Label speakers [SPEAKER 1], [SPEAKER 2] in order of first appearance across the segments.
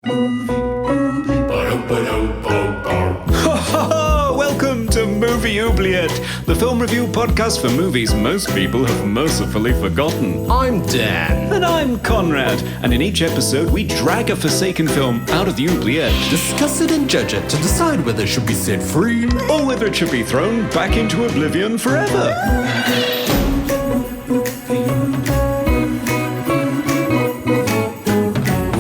[SPEAKER 1] Welcome to Movie Oubliette, the film review podcast for movies most people have mercifully forgotten.
[SPEAKER 2] I'm Dan.
[SPEAKER 1] And I'm Conrad, and in each episode we drag a forsaken film out of the oubliette,
[SPEAKER 2] Discuss it and judge it to decide whether it should be set free
[SPEAKER 1] or whether it should be thrown back into oblivion forever.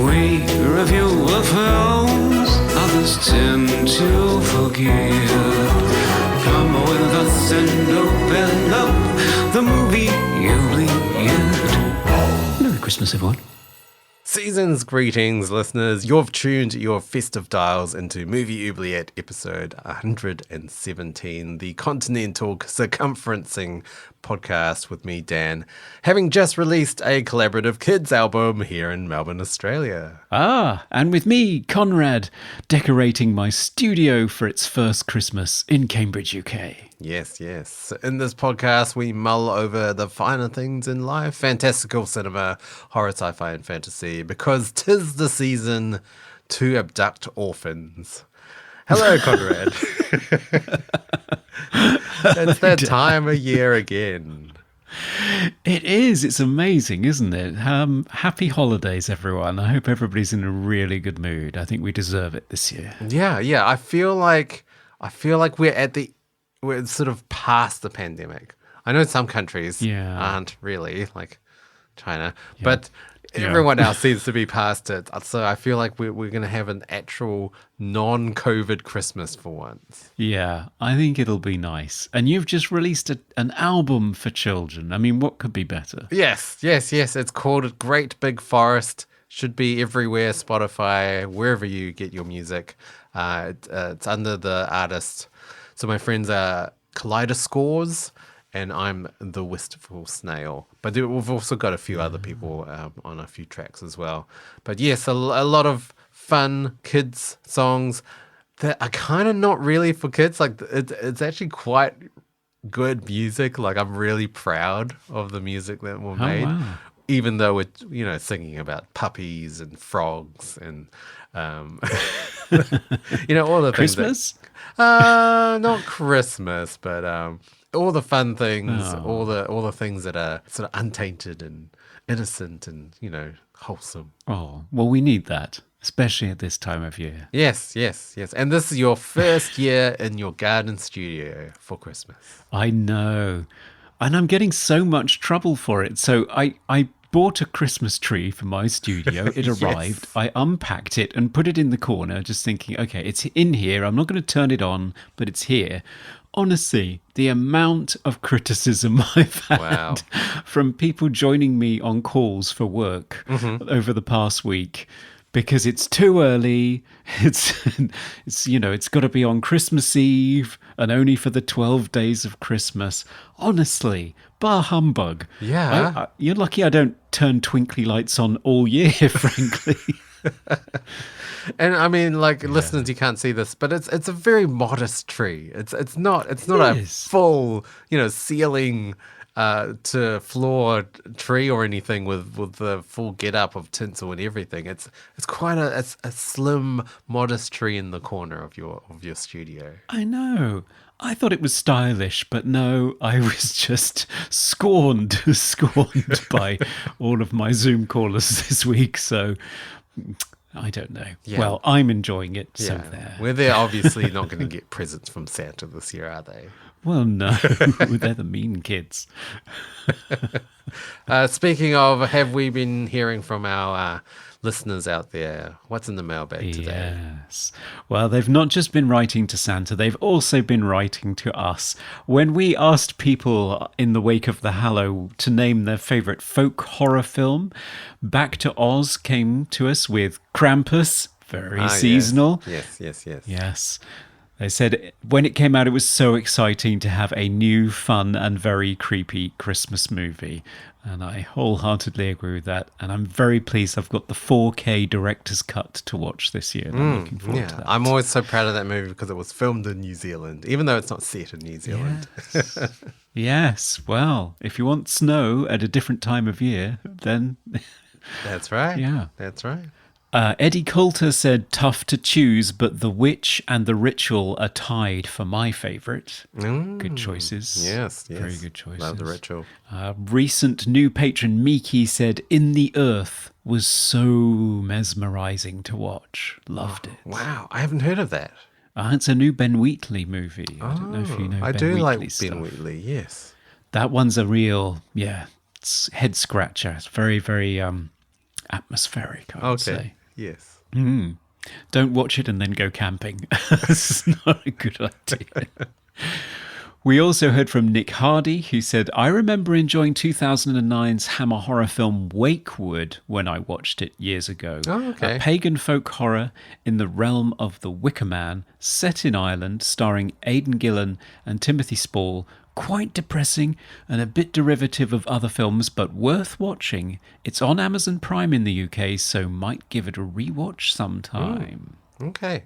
[SPEAKER 1] We review the films others tend to forgive. Come with us and open up the movie oubliette. Merry Christmas, everyone.
[SPEAKER 2] Season's greetings, listeners. You've tuned your festive dials into Movie Oubliette episode 117, the continental circumferencing podcast with me, Dan, having just released a collaborative kids album here in Melbourne, Australia.
[SPEAKER 1] And with me, Conrad, decorating my studio for its first Christmas in Cambridge, UK.
[SPEAKER 2] Yes, yes. In this podcast, we mull over the finer things in life, fantastical cinema, horror, sci-fi, and fantasy, because 'tis the season to abduct orphans. Hello, Conrad. It's that time of year again.
[SPEAKER 1] It is. It's amazing, isn't it? Happy holidays, everyone. I hope everybody's in a really good mood. I think we deserve it this year.
[SPEAKER 2] Yeah. I feel like we're sort of past the pandemic. I know some countries aren't really, like China, but everyone else seems to be past it. So I feel like we're going to have an actual non-COVID Christmas for once.
[SPEAKER 1] Yeah, I think it'll be nice. And you've just released an album for children. I mean, what could be better?
[SPEAKER 2] Yes. It's called Great Big Forest. Should be everywhere, Spotify, wherever you get your music. It's under the artist. So my friends are Kaleidoscores, and I'm the Wistful Snail. But we've also got a few other people on a few tracks as well. But yes, a lot of fun kids songs that are kind of not really for kids. Like it's actually quite good music. Like I'm really proud of the music that we made.
[SPEAKER 1] Wow.
[SPEAKER 2] Even though we're, singing about puppies and frogs and, all the
[SPEAKER 1] Christmas?
[SPEAKER 2] things. Not Christmas, but all the fun things, all the things that are sort of untainted and innocent and, wholesome.
[SPEAKER 1] Oh, well, we need that, especially at this time of year.
[SPEAKER 2] Yes. And this is your first year in your garden studio for Christmas.
[SPEAKER 1] I know. And I'm getting so much trouble for it. So I bought a Christmas tree for my studio. It arrived.
[SPEAKER 2] Yes.
[SPEAKER 1] I unpacked it and put it in the corner, just thinking, okay, it's in here. I'm not going to turn it on, but it's here. Honestly, the amount of criticism I've had from people joining me on calls for work over the past week, because it's too early. It's got to be on Christmas Eve and only for the 12 days of Christmas. Honestly, bar humbug.
[SPEAKER 2] Yeah.
[SPEAKER 1] You're lucky I don't turn twinkly lights on all year, frankly.
[SPEAKER 2] And I mean, listeners, you can't see this, but it's a very modest tree. It's not a full, ceiling to floor tree or anything with the full get up of tinsel and everything. It's quite a slim, modest tree in the corner of your studio.
[SPEAKER 1] I know. I thought it was stylish, but no, I was just scorned by all of my Zoom callers this week. So I don't know. Yeah. Well, I'm enjoying it. So there.
[SPEAKER 2] Well, they're obviously not going to get presents from Santa this year, are they?
[SPEAKER 1] Well, no, they're the mean kids.
[SPEAKER 2] Speaking of, have we been hearing from our listeners out there? What's in the mailbag today?
[SPEAKER 1] Yes. Well, they've not just been writing to Santa, they've also been writing to us. When we asked people in the wake of the Hallow to name their favourite folk horror film, Back to Oz came to us with Krampus, very seasonal.
[SPEAKER 2] Yes.
[SPEAKER 1] They said when it came out, it was so exciting to have a new, fun, and very creepy Christmas movie. And I wholeheartedly agree with that. And I'm very pleased I've got the 4K director's cut to watch this year. And I'm looking forward to that.
[SPEAKER 2] I'm always so proud of that movie because it was filmed in New Zealand, even though it's not set in New Zealand.
[SPEAKER 1] Yes. Yes. Well, if you want snow at a different time of year, then...
[SPEAKER 2] That's right.
[SPEAKER 1] Yeah.
[SPEAKER 2] That's right.
[SPEAKER 1] Eddie Coulter said, tough to choose, but The Witch and The Ritual are tied for my favourite. Good choices.
[SPEAKER 2] Yes, yes.
[SPEAKER 1] Very good choices.
[SPEAKER 2] Love The Ritual.
[SPEAKER 1] Recent new patron Miki said, In the Earth was so mesmerising to watch. Loved it.
[SPEAKER 2] Wow, I haven't heard of that.
[SPEAKER 1] It's a new Ben Wheatley movie. I don't know if you know
[SPEAKER 2] I
[SPEAKER 1] Ben
[SPEAKER 2] do
[SPEAKER 1] Wheatley
[SPEAKER 2] like
[SPEAKER 1] stuff.
[SPEAKER 2] Ben Wheatley, yes.
[SPEAKER 1] That one's a real, it's head scratcher. It's very, very atmospheric, I would say.
[SPEAKER 2] Yes.
[SPEAKER 1] Don't watch it and then go camping. It's not a good idea. We also heard from Nick Hardy, who said, I remember enjoying 2009's Hammer horror film Wakewood when I watched it years ago.
[SPEAKER 2] Oh, okay.
[SPEAKER 1] A pagan folk horror in the realm of the Wicker Man, set in Ireland, starring Aidan Gillen and Timothy Spall. Quite depressing and a bit derivative of other films, but worth watching. It's on Amazon Prime in the UK, so might give it a rewatch sometime.
[SPEAKER 2] Okay.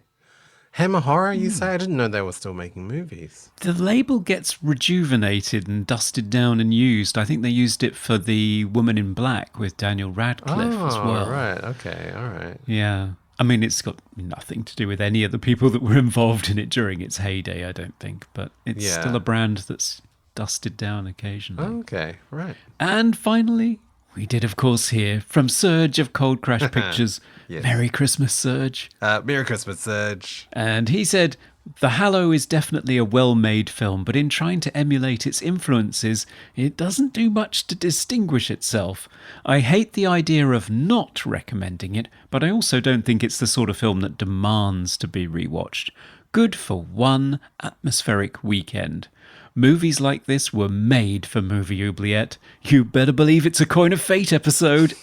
[SPEAKER 2] Hammer Horror, you say? I didn't know they were still making movies.
[SPEAKER 1] The label gets rejuvenated and dusted down and used. I think they used it for The Woman in Black with Daniel Radcliffe as well.
[SPEAKER 2] Right. Okay. All right.
[SPEAKER 1] Yeah. I mean, it's got nothing to do with any of the people that were involved in it during its heyday, I don't think. But it's still a brand that's dusted down occasionally.
[SPEAKER 2] Okay. Right.
[SPEAKER 1] And finally, we did, of course, hear from Serge of Cold Crash Pictures.
[SPEAKER 2] Yes.
[SPEAKER 1] Merry Christmas, Serge.
[SPEAKER 2] Merry Christmas, Serge.
[SPEAKER 1] And he said, The Hallow is definitely a well-made film, but in trying to emulate its influences, it doesn't do much to distinguish itself. I hate the idea of not recommending it, but I also don't think it's the sort of film that demands to be rewatched. Good for one atmospheric weekend. Movies like this were made for Movie Oubliette. You better believe it's a Coin of Fate episode.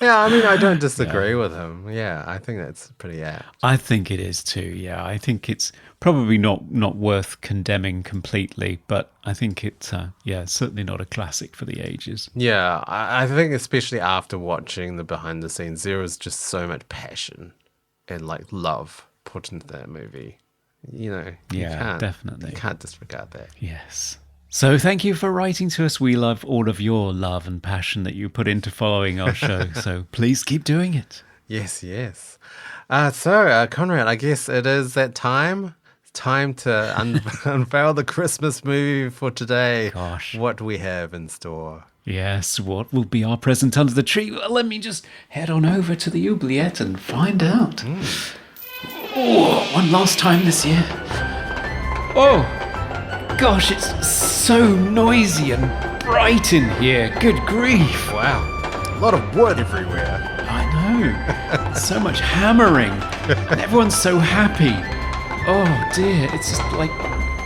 [SPEAKER 2] Yeah, I mean, I don't disagree with him. Yeah, I think that's pretty apt.
[SPEAKER 1] I think it is too, yeah. I think it's probably not worth condemning completely, but I think it's, certainly not a classic for the ages.
[SPEAKER 2] Yeah, I think especially after watching the behind the scenes, there was just so much passion and like love put into that movie. You know,
[SPEAKER 1] definitely.
[SPEAKER 2] You can't disregard that.
[SPEAKER 1] Yes. So thank you for writing to us. We love all of your love and passion that you put into following our show. So please keep doing it.
[SPEAKER 2] Yes, yes. So, Conrad, I guess it is that time. It's time to unveil the Christmas movie for today.
[SPEAKER 1] Gosh.
[SPEAKER 2] What we have in store.
[SPEAKER 1] Yes, what will be our present under the tree? Well, let me just head on over to the Oubliette and find out. Oh, one last time this year. Oh, gosh, it's so noisy and bright in here. Good grief.
[SPEAKER 2] Wow. A lot of wood everywhere.
[SPEAKER 1] I know. So much hammering. And everyone's so happy. Oh, dear. It's just like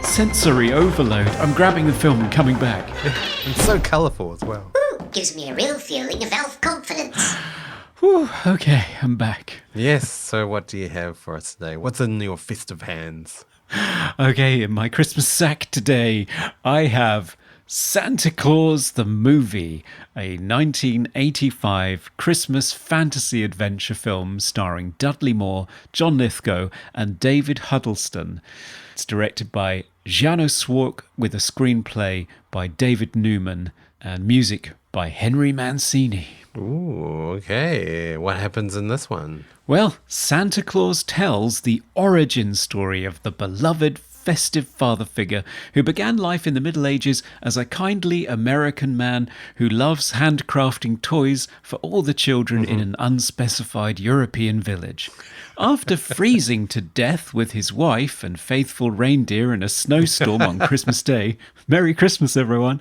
[SPEAKER 1] sensory overload. I'm grabbing the film and coming back.
[SPEAKER 2] And so colourful as well.
[SPEAKER 3] Ooh, gives me a real feeling of elf-confidence.
[SPEAKER 1] Whew, okay, I'm back.
[SPEAKER 2] Yes, so what do you have for us today? What's in your festive hands?
[SPEAKER 1] Okay, in my Christmas sack today, I have Santa Claus the Movie, a 1985 Christmas fantasy adventure film starring Dudley Moore, John Lithgow, and David Huddleston. It's directed by Janos Swark with a screenplay by David Newman and music by Henry Mancini.
[SPEAKER 2] Ooh, okay. What happens in this one?
[SPEAKER 1] Well, Santa Claus tells the origin story of the beloved festive father figure who began life in the Middle Ages as a kindly American man who loves handcrafting toys for all the children in an unspecified European village. After freezing to death with his wife and faithful reindeer in a snowstorm on Christmas Day, Merry Christmas, everyone,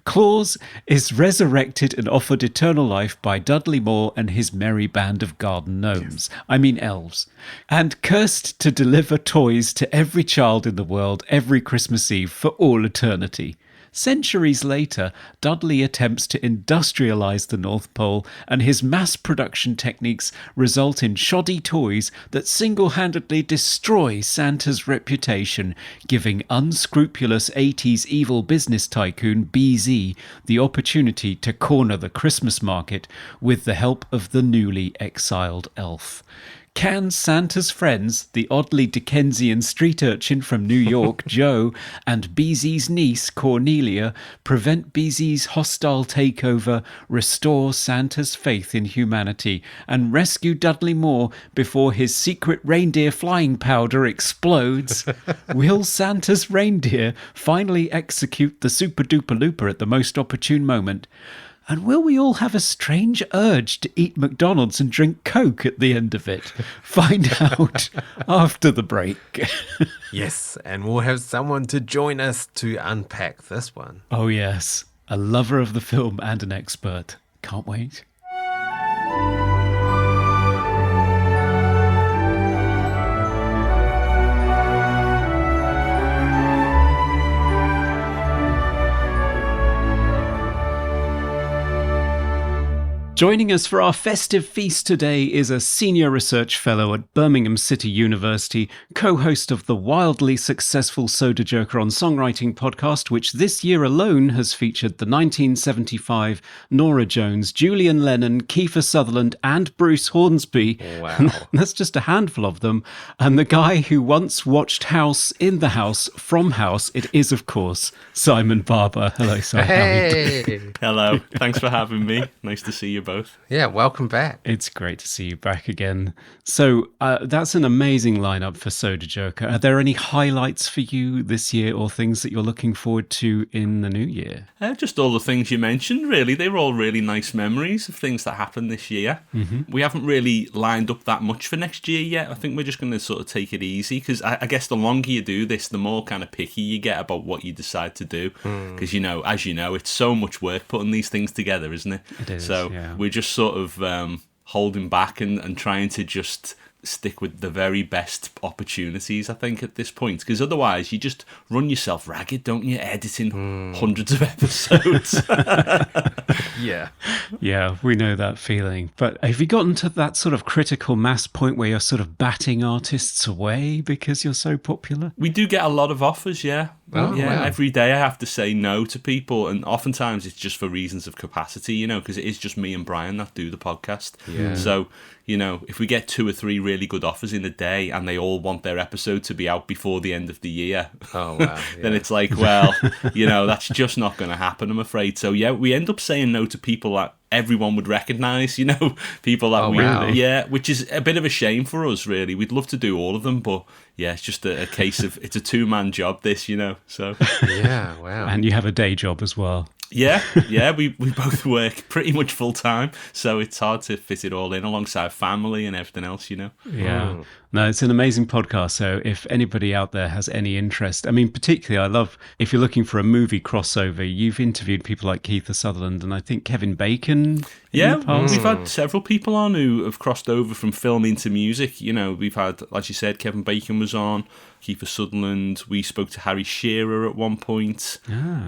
[SPEAKER 1] Claus is resurrected and offered eternal life by Dudley Moore and his merry band of garden gnomes. I mean elves. And cursed to deliver toys to every child in the world every Christmas Eve for all eternity. Centuries later, Dudley attempts to industrialize the North Pole, and his mass production techniques result in shoddy toys that single-handedly destroy Santa's reputation, giving unscrupulous 80s evil business tycoon BZ the opportunity to corner the Christmas market with the help of the newly exiled elf. Can Santa's friends, the oddly Dickensian street urchin from New York, Joe, and Beezy's niece, Cornelia, prevent Beezy's hostile takeover, restore Santa's faith in humanity, and rescue Dudley Moore before his secret reindeer flying powder explodes? Will Santa's reindeer finally execute the super-duper-looper at the most opportune moment? And will we all have a strange urge to eat McDonald's and drink Coke at the end of it? Find out after the break.
[SPEAKER 2] Yes, and we'll have someone to join us to unpack this one.
[SPEAKER 1] Oh, yes. A lover of the film and an expert. Can't wait. Joining us for our festive feast today is a senior research fellow at Birmingham City University, co-host of the wildly successful Soda Joker on Songwriting podcast, which this year alone has featured the 1975 Norah Jones, Julian Lennon, Kiefer Sutherland and Bruce Hornsby.
[SPEAKER 2] Wow.
[SPEAKER 1] That's just a handful of them. And the guy who once watched House in the House from House, it is, of course, Simon Barber. Hello, Simon.
[SPEAKER 2] Hey!
[SPEAKER 4] Hello. Thanks for having me. Nice to see you both.
[SPEAKER 2] Yeah, welcome back.
[SPEAKER 1] It's great to see you back again. So that's an amazing lineup for Soda Joker. Are there any highlights for you this year or things that you're looking forward to in the new year?
[SPEAKER 4] Just all the things you mentioned, really. They were all really nice memories of things that happened this year. Mm-hmm. We haven't really lined up that much for next year yet. I think we're just going to sort of take it easy because I guess the longer you do this, the more kind of picky you get about what you decide to do. Because, as you know, it's so much work putting these things together, isn't it?
[SPEAKER 1] It is,
[SPEAKER 4] so
[SPEAKER 1] yeah.
[SPEAKER 4] we're just sort of holding back and trying to just stick with the very best opportunities, I think, at this point, because otherwise you just run yourself ragged, don't you, editing hundreds of episodes.
[SPEAKER 1] Yeah, we know that feeling. But have you gotten to that sort of critical mass point where you're sort of batting artists away because you're so popular?
[SPEAKER 4] We do get a lot of offers, yeah.
[SPEAKER 2] Oh, wow.
[SPEAKER 4] Every day I have to say no to people, and oftentimes it's just for reasons of capacity, because it is just me and Brian that do the podcast.
[SPEAKER 2] Yeah.
[SPEAKER 4] So, if we get 2 or 3 really good offers in a day and they all want their episode to be out before the end of the year,
[SPEAKER 2] Oh, wow.
[SPEAKER 4] then it's like, well, that's just not going to happen, I'm afraid. So, yeah, we end up saying no to people that everyone would recognise, people that
[SPEAKER 2] wow.
[SPEAKER 4] which is a bit of a shame for us, really. We'd love to do all of them, but yeah, it's just a case of, it's a 2-man job, this, so.
[SPEAKER 2] Yeah, wow.
[SPEAKER 1] And you have a day job as well.
[SPEAKER 4] Yeah, we both work pretty much full time, so it's hard to fit it all in alongside family and everything else,
[SPEAKER 1] Yeah.
[SPEAKER 2] Mm.
[SPEAKER 1] No, it's an amazing podcast. So if anybody out there has any interest, I mean, particularly I love, if you're looking for a movie crossover, you've interviewed people like Kiefer Sutherland and I think Kevin Bacon.
[SPEAKER 4] Yeah, we've had several people on who have crossed over from film into music. We've had, as you said, Kevin Bacon was on, Kiefer Sutherland. We spoke to Harry Shearer at one point.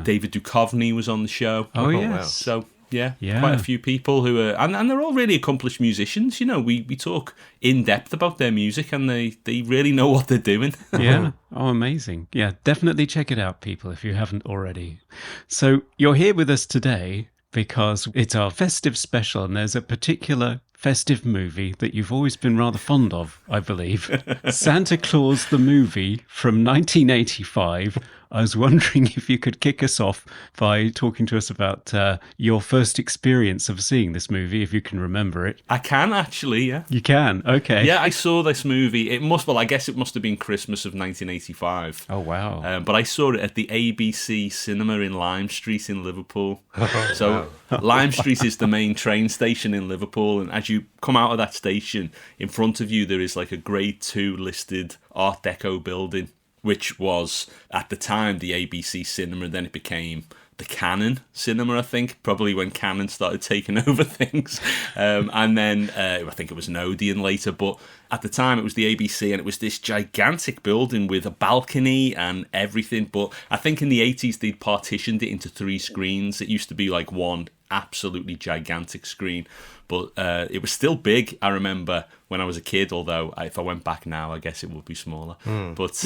[SPEAKER 4] David Duchovny was on the show.
[SPEAKER 1] Oh, yes.
[SPEAKER 4] Wow. So, yeah,
[SPEAKER 1] Yeah.
[SPEAKER 4] quite a few people who are, and they're all really accomplished musicians. We talk in depth about their music and they really know what they're doing.
[SPEAKER 1] Yeah. Oh, amazing. Yeah, definitely check it out, people, if you haven't already. So you're here with us today because it's our festive special and there's a particular festive movie that you've always been rather fond of, I believe. Santa Claus the movie from 1985. I was wondering if you could kick us off by talking to us about your first experience of seeing this movie, if you can remember it.
[SPEAKER 4] I can actually, yeah.
[SPEAKER 1] You can? Okay.
[SPEAKER 4] Yeah, I saw this movie. I guess it must have been Christmas of 1985.
[SPEAKER 1] Oh, wow.
[SPEAKER 4] But I saw it at the ABC Cinema in Lime Street in Liverpool. Lime Street is the main train station in Liverpool, and as you come out of that station, in front of you there is like a Grade 2 listed Art Deco building, which was, at the time, the ABC Cinema, and then it became the Canon Cinema, I think, probably when Canon started taking over things. And then I think it was an Odeon later, but at the time it was the ABC, and it was this gigantic building with a balcony and everything. But I think in the 80s they'd partitioned it into 3 screens. It used to be like one absolutely gigantic screen. But it was still big, I remember, when I was a kid, although if I went back now, I guess it would be smaller. But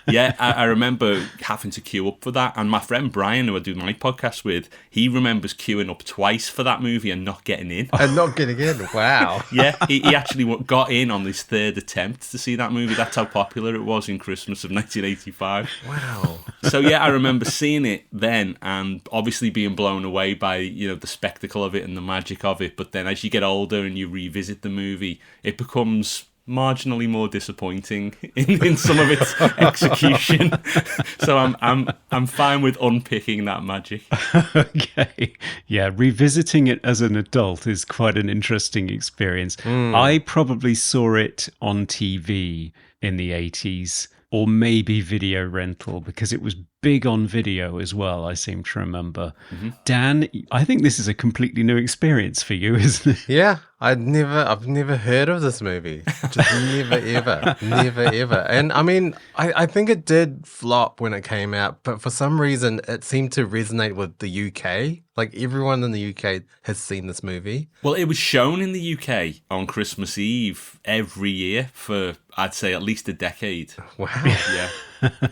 [SPEAKER 4] yeah, I remember having to queue up for that. And my friend Brian, who I do my podcast with, he remembers queuing up twice for that movie and not getting in.
[SPEAKER 2] And not getting in, wow.
[SPEAKER 4] Yeah, he actually got in on his third attempt to see that movie. That's how popular it was in Christmas of 1985.
[SPEAKER 2] Wow.
[SPEAKER 4] So yeah, I remember seeing it then and obviously being blown away by, the spectacle of it and the magic of it. But then as you get older and you revisit the movie, it becomes marginally more disappointing in some of its execution. So I'm fine with unpicking that magic.
[SPEAKER 1] Okay. Yeah, revisiting it as an adult is quite an interesting experience. I probably saw it on TV in the 80s, or maybe video rental, because it was big on video as well, I seem to remember. Dan, I think this is a completely new experience for you, isn't it?
[SPEAKER 2] Yeah, I've never heard of this movie. Just never ever. And I mean, I think it did flop when it came out, but for some reason it seemed to resonate with the UK. Like everyone in the UK has seen this movie.
[SPEAKER 4] Well, it was shown in the UK on Christmas Eve every year for, I'd say, at least a decade.
[SPEAKER 2] Wow.
[SPEAKER 4] Yeah.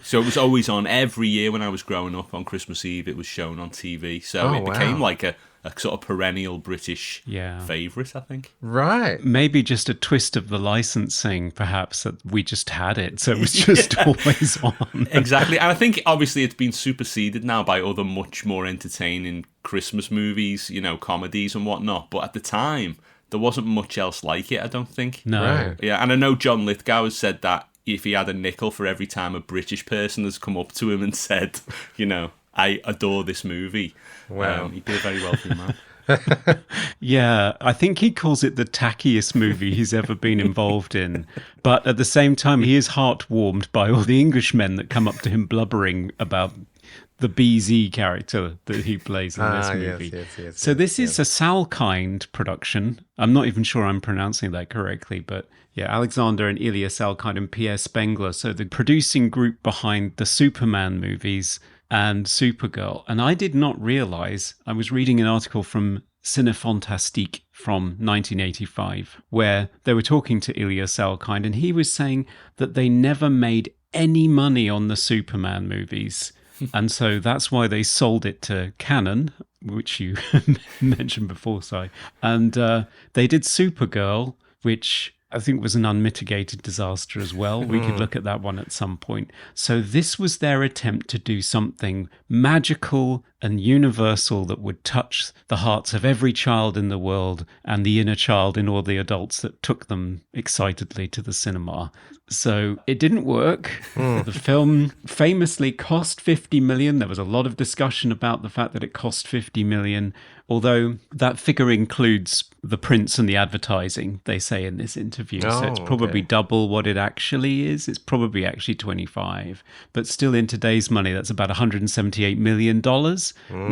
[SPEAKER 4] So it was always on every year when I was growing up. On Christmas Eve, it was shown on TV. So it became like a sort of perennial British favourite, I think.
[SPEAKER 2] Right.
[SPEAKER 1] Maybe just a twist of the licensing, perhaps, that we just had it. So it was just always on.
[SPEAKER 4] Exactly. And I think, obviously, it's been superseded now by other much more entertaining Christmas movies, comedies and whatnot. But at the time, there wasn't much else like it, I don't think.
[SPEAKER 1] No.
[SPEAKER 2] Right.
[SPEAKER 4] Yeah, and I know John Lithgow has said that if he had a nickel for every time a British person has come up to him and said, I adore this movie.
[SPEAKER 2] Wow.
[SPEAKER 4] He'd be a very wealthy man.
[SPEAKER 1] Yeah, I think he calls it the tackiest movie he's ever been involved in. But at the same time, he is heart-warmed by all the Englishmen that come up to him blubbering about the BZ character that he plays in this movie. So this is a Salkind production. I'm not even sure I'm pronouncing that correctly, but yeah, Alexander and Ilya Salkind and Pierre Spengler. So the producing group behind the Superman movies and Supergirl. And I did not realize, I was reading an article from Cinefantastique from 1985, where they were talking to Ilya Salkind, and he was saying that they never made any money on the Superman movies. And so that's why they sold it to Canon, which you mentioned before, Si. And they did Supergirl, which I think was an unmitigated disaster as well. We could look at that one at some point. So this was their attempt to do something magical and universal that would touch the hearts of every child in the world and the inner child in all the adults that took them excitedly to the cinema. So it didn't work. The film famously cost 50 million. There was a lot of discussion about the fact that it cost 50 million, although that figure includes the prints and the advertising, they say in this interview. So it's probably double what it actually is. It's probably actually 25. But still, in today's money, that's about $178 million,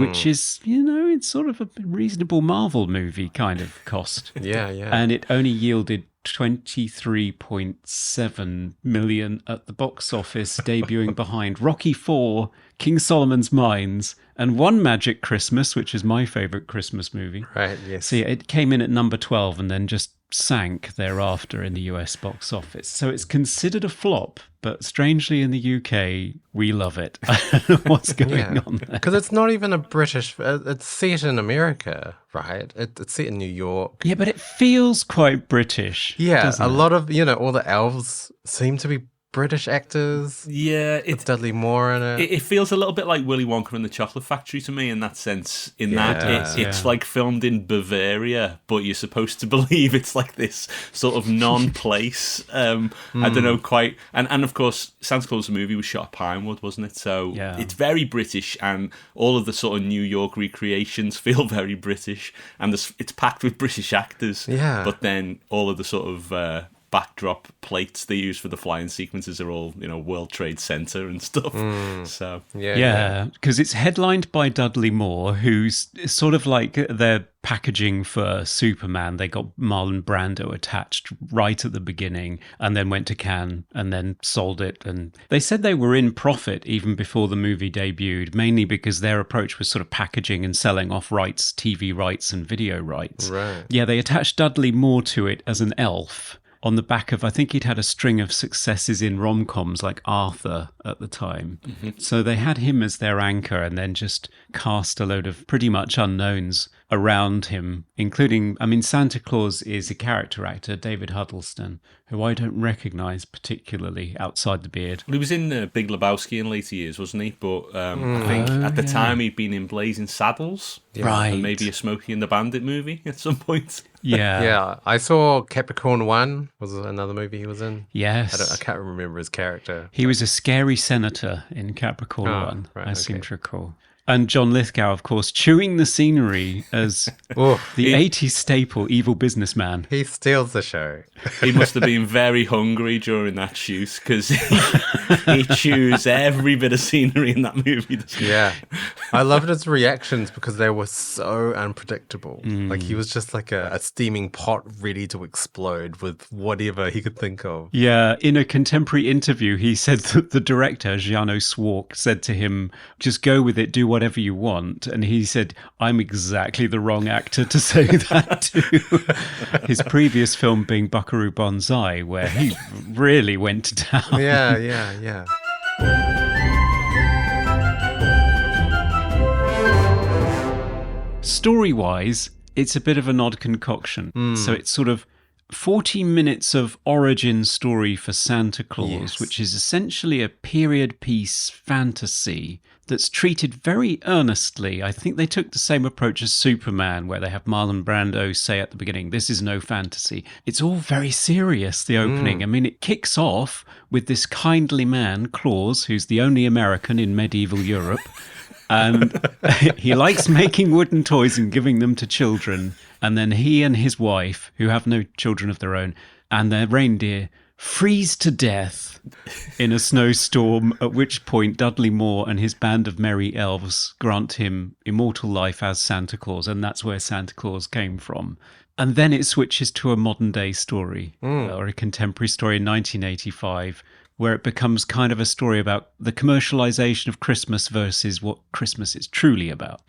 [SPEAKER 1] which is, it's sort of a reasonable Marvel movie kind of cost.
[SPEAKER 2] Yeah.
[SPEAKER 1] And it only yielded 23.7 million at the box office, debuting behind Rocky IV, King Solomon's Mines, and One Magic Christmas, which is my favorite Christmas movie.
[SPEAKER 2] Right, yes.
[SPEAKER 1] See, it came in at number 12 and then just sank thereafter in the US box office. So it's considered a flop, but strangely in the UK, we love it. I don't know what's going on there.
[SPEAKER 2] Because it's not even a British, it's set in America, right? It's set in New York.
[SPEAKER 1] Yeah, but it feels quite British.
[SPEAKER 2] Yeah,
[SPEAKER 1] doesn't
[SPEAKER 2] a
[SPEAKER 1] it?
[SPEAKER 2] lot of, all the elves seem to be British actors.
[SPEAKER 4] Yeah,
[SPEAKER 2] It's Dudley Moore in it.
[SPEAKER 4] It feels a little bit like Willy Wonka and the Chocolate Factory to me in that sense. It's like filmed in Bavaria, but you're supposed to believe it's like this sort of non-place. I don't know quite. And of course, Santa Claus the movie was shot at Pinewood, wasn't it? So it's very British, and all of the sort of New York recreations feel very British, and it's packed with British actors.
[SPEAKER 2] Yeah.
[SPEAKER 4] But then all of the sort of backdrop plates they use for the flying sequences are all, World Trade Center and stuff. So
[SPEAKER 1] Yeah, because it's headlined by Dudley Moore, who's sort of like their packaging for Superman. They got Marlon Brando attached right at the beginning and then went to Cannes and then sold it. And they said they were in profit even before the movie debuted, mainly because their approach was sort of packaging and selling off rights, TV rights and video rights.
[SPEAKER 2] Right.
[SPEAKER 1] Yeah, they attached Dudley Moore to it as an elf on the back of, I think he'd had a string of successes in rom-coms like Arthur at the time. So they had him as their anchor and then just cast a load of pretty much unknowns around him, including, Santa Claus is a character actor, David Huddleston, who I don't recognise particularly outside the beard.
[SPEAKER 4] He was in Big Lebowski in later years, wasn't he? But I think at the time he'd been in Blazing Saddles.
[SPEAKER 1] Right.
[SPEAKER 4] And maybe a Smokey and the Bandit movie at some point.
[SPEAKER 1] Yeah.
[SPEAKER 2] Yeah, I saw Capricorn 1 was another movie he was in.
[SPEAKER 1] Yes.
[SPEAKER 2] I can't remember his character.
[SPEAKER 1] He was a scary senator in Capricorn 1,
[SPEAKER 2] right,
[SPEAKER 1] I seem
[SPEAKER 2] okay.
[SPEAKER 1] to recall. And John Lithgow, of course, chewing the scenery as the 80s staple evil businessman.
[SPEAKER 2] He steals the show.
[SPEAKER 4] He must have been very hungry during that shoot because he chews every bit of scenery in that movie.
[SPEAKER 2] Yeah. I loved his reactions because they were so unpredictable. Like he was just like a steaming pot ready to explode with whatever he could think of.
[SPEAKER 1] Yeah, in a contemporary interview, he said that the director, Jano Swark, said to him, just go with it, do whatever you want. And he said, I'm exactly the wrong actor to say that to. His previous film being Buckaroo Banzai, where he really went to town.
[SPEAKER 2] Yeah.
[SPEAKER 1] Story-wise, it's a bit of an odd concoction. So it's sort of 40 minutes of origin story for Santa Claus, which is essentially a period piece fantasy that's treated very earnestly. I think they took the same approach as Superman, where they have Marlon Brando say at the beginning, this is no fantasy. It's all very serious, the opening. It kicks off with this kindly man, Claus, who's the only American in medieval Europe. And he likes making wooden toys and giving them to children. And then he and his wife, who have no children of their own, and their reindeer freeze to death in a snowstorm, at which point Dudley Moore and his band of merry elves grant him immortal life as Santa Claus, and that's where Santa Claus came from. And then it switches to a modern-day story, or a contemporary story in 1985, where it becomes kind of a story about the commercialization of Christmas versus what Christmas is truly about.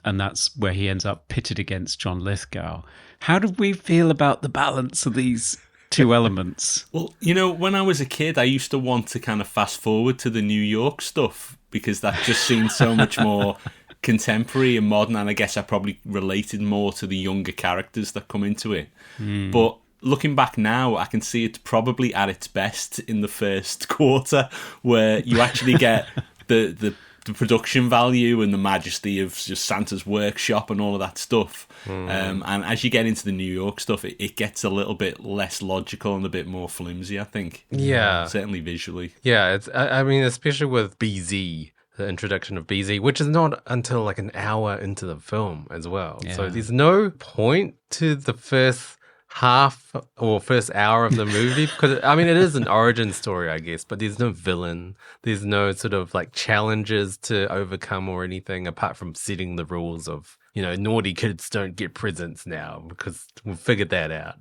[SPEAKER 1] And that's where he ends up pitted against John Lithgow. How did we feel about the balance of these two elements?
[SPEAKER 4] Well, when I was a kid, I used to want to kind of fast forward to the New York stuff because that just seemed so much more contemporary and modern. And I guess I probably related more to the younger characters that come into it. But looking back now, I can see it probably at its best in the first quarter, where you actually get the production value and the majesty of just Santa's workshop and all of that stuff. And as you get into the New York stuff, it gets a little bit less logical and a bit more flimsy, I think.
[SPEAKER 2] Yeah.
[SPEAKER 4] Certainly visually.
[SPEAKER 2] Yeah, it's. Especially with BZ, the introduction of BZ, which is not until like an hour into the film as well.
[SPEAKER 1] Yeah.
[SPEAKER 2] So there's no point to the first half or first hour of the movie because it is an origin story, I guess, but there's no villain, there's no sort of like challenges to overcome or anything apart from setting the rules of naughty kids don't get presents now because we've figured that out.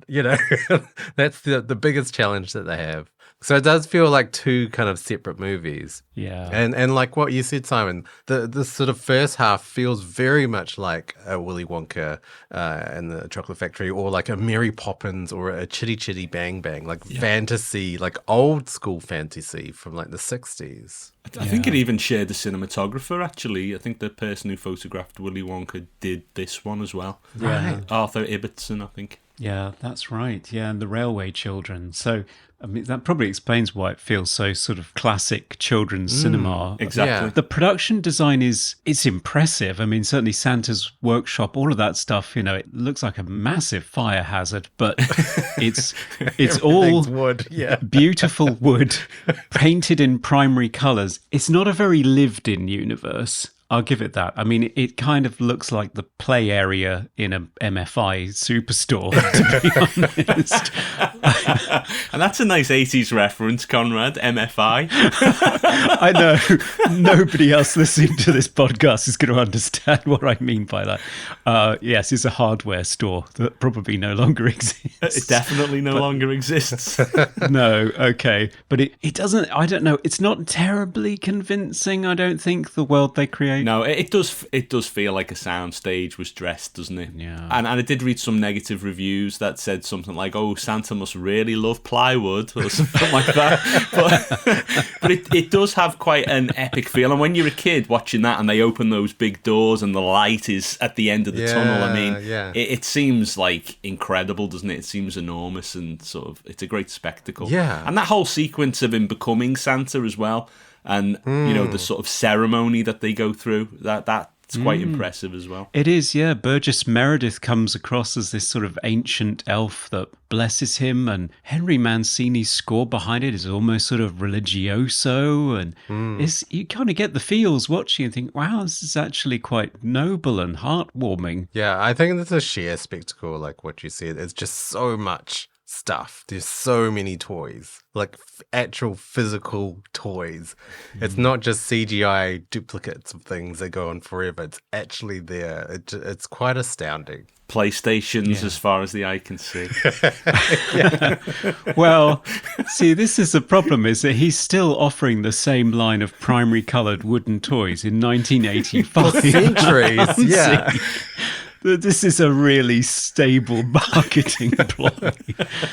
[SPEAKER 2] That's the biggest challenge that they have. So it does feel like two kind of separate movies.
[SPEAKER 1] Yeah.
[SPEAKER 2] And like what you said, Simon, the sort of first half feels very much like a Willy Wonka and the Chocolate Factory, or like a Mary Poppins or a Chitty Chitty Bang Bang, like fantasy, like old school fantasy from like the 60s.
[SPEAKER 4] I think it even shared the cinematographer, actually. I think the person who photographed Willy Wonka did this one as well.
[SPEAKER 1] Right.
[SPEAKER 4] Arthur Ibbotson, I think.
[SPEAKER 1] Yeah, that's right. Yeah, and the Railway Children. So, that probably explains why it feels so sort of classic children's cinema.
[SPEAKER 4] Exactly.
[SPEAKER 2] Yeah.
[SPEAKER 1] The production design it's impressive. Certainly Santa's workshop, all of that stuff, it looks like a massive fire hazard, but it's all
[SPEAKER 2] wood. Yeah.
[SPEAKER 1] beautiful wood painted in primary colours. It's not a very lived-in universe. I'll give it that. I mean, it kind of looks like the play area in a MFI superstore, to be honest.
[SPEAKER 4] And that's a nice 80s reference, Conrad, MFI.
[SPEAKER 1] I know nobody else listening to this podcast is going to understand what I mean by that. Yes, it's a hardware store that probably no longer exists.
[SPEAKER 4] It definitely no longer exists.
[SPEAKER 1] No, okay. But it doesn't, I don't know, it's not terribly convincing, I don't think, the world they create.
[SPEAKER 4] No, it does feel like a soundstage was dressed, doesn't it?
[SPEAKER 1] Yeah.
[SPEAKER 4] And I did read some negative reviews that said something like, "Oh, Santa must really love plywood," or something like that. But it does have quite an epic feel. And when you're a kid watching that and they open those big doors and the light is at the end of the tunnel, I mean, it seems like incredible, doesn't it? It seems enormous and sort of, it's a great spectacle.
[SPEAKER 2] Yeah.
[SPEAKER 4] And that whole sequence of him becoming Santa as well, and you know, the sort of ceremony that they go through, that's quite impressive as well.
[SPEAKER 1] It is, yeah. Burgess Meredith comes across as this sort of ancient elf that blesses him, and Henry Mancini's score behind it is almost sort of religioso, and you kind of get the feels watching and think, wow, this is actually quite noble and heartwarming.
[SPEAKER 2] Yeah, I think it's a sheer spectacle, like what you said. It's just so much stuff. There's so many toys, like actual physical toys. It's not just CGI duplicates of things that go on forever. It's actually there. It's quite astounding.
[SPEAKER 4] PlayStations as far as the eye can see.
[SPEAKER 1] Well, see, this is the problem, is that he's still offering the same line of primary coloured wooden toys in 1985.
[SPEAKER 2] For centuries, yeah.
[SPEAKER 1] This is a really stable marketing ploy.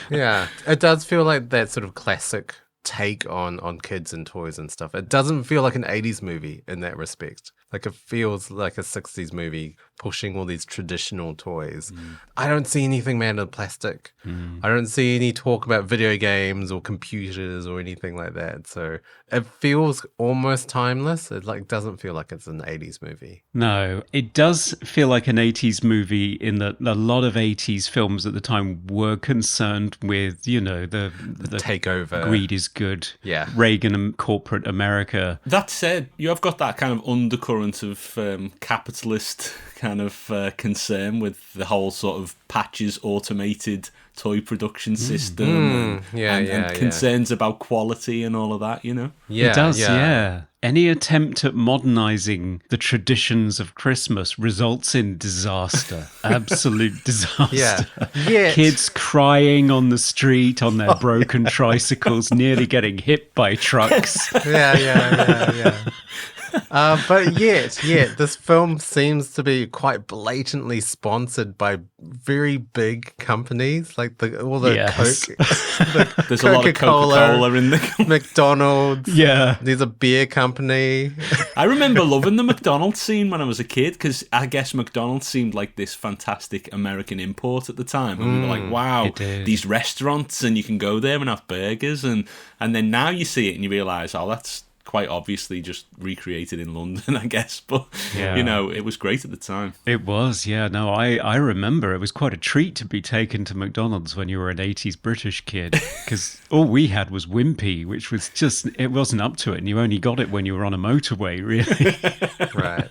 [SPEAKER 2] Yeah, it does feel like that sort of classic take on kids and toys and stuff. It doesn't feel like an 80s movie in that respect. Like, it feels like a 60s movie pushing all these traditional toys. I don't see anything made of plastic. I don't see any talk about video games or computers or anything like that. So it feels almost timeless. It doesn't feel like it's an 80s movie.
[SPEAKER 1] No, it does feel like an 80s movie in that a lot of 80s films at the time were concerned with, you know, the
[SPEAKER 2] takeover.
[SPEAKER 1] Greed is good.
[SPEAKER 2] Yeah.
[SPEAKER 1] Reagan and corporate America.
[SPEAKER 4] That said, you have got that kind of undercurrent of capitalist kind of concern with the whole sort of Patch's automated toy production system and concerns about quality and all of that, you know?
[SPEAKER 2] Yeah,
[SPEAKER 1] it does, yeah. Any attempt at modernizing the traditions of Christmas results in disaster. Absolute disaster.
[SPEAKER 2] Yeah.
[SPEAKER 1] Kids crying on the street on their broken tricycles, nearly getting hit by trucks.
[SPEAKER 2] Yeah. But yet, this film seems to be quite blatantly sponsored by very big companies, like all the Coke,
[SPEAKER 4] there's a lot of Coca-Cola in the
[SPEAKER 2] McDonald's.
[SPEAKER 1] Yeah,
[SPEAKER 2] there's a beer company.
[SPEAKER 4] I remember loving the McDonald's scene when I was a kid, because I guess McDonald's seemed like this fantastic American import at the time, and we were like, wow, these restaurants, and you can go there and have burgers, and then now you see it and you realise, oh, that's quite obviously just recreated in London, I guess. But, you know, it was great at the time.
[SPEAKER 1] It was, yeah. No, I remember it was quite a treat to be taken to McDonald's when you were an 80s British kid, because all we had was Wimpy, which was just, it wasn't up to it, and you only got it when you were on a motorway, really.
[SPEAKER 2] Right.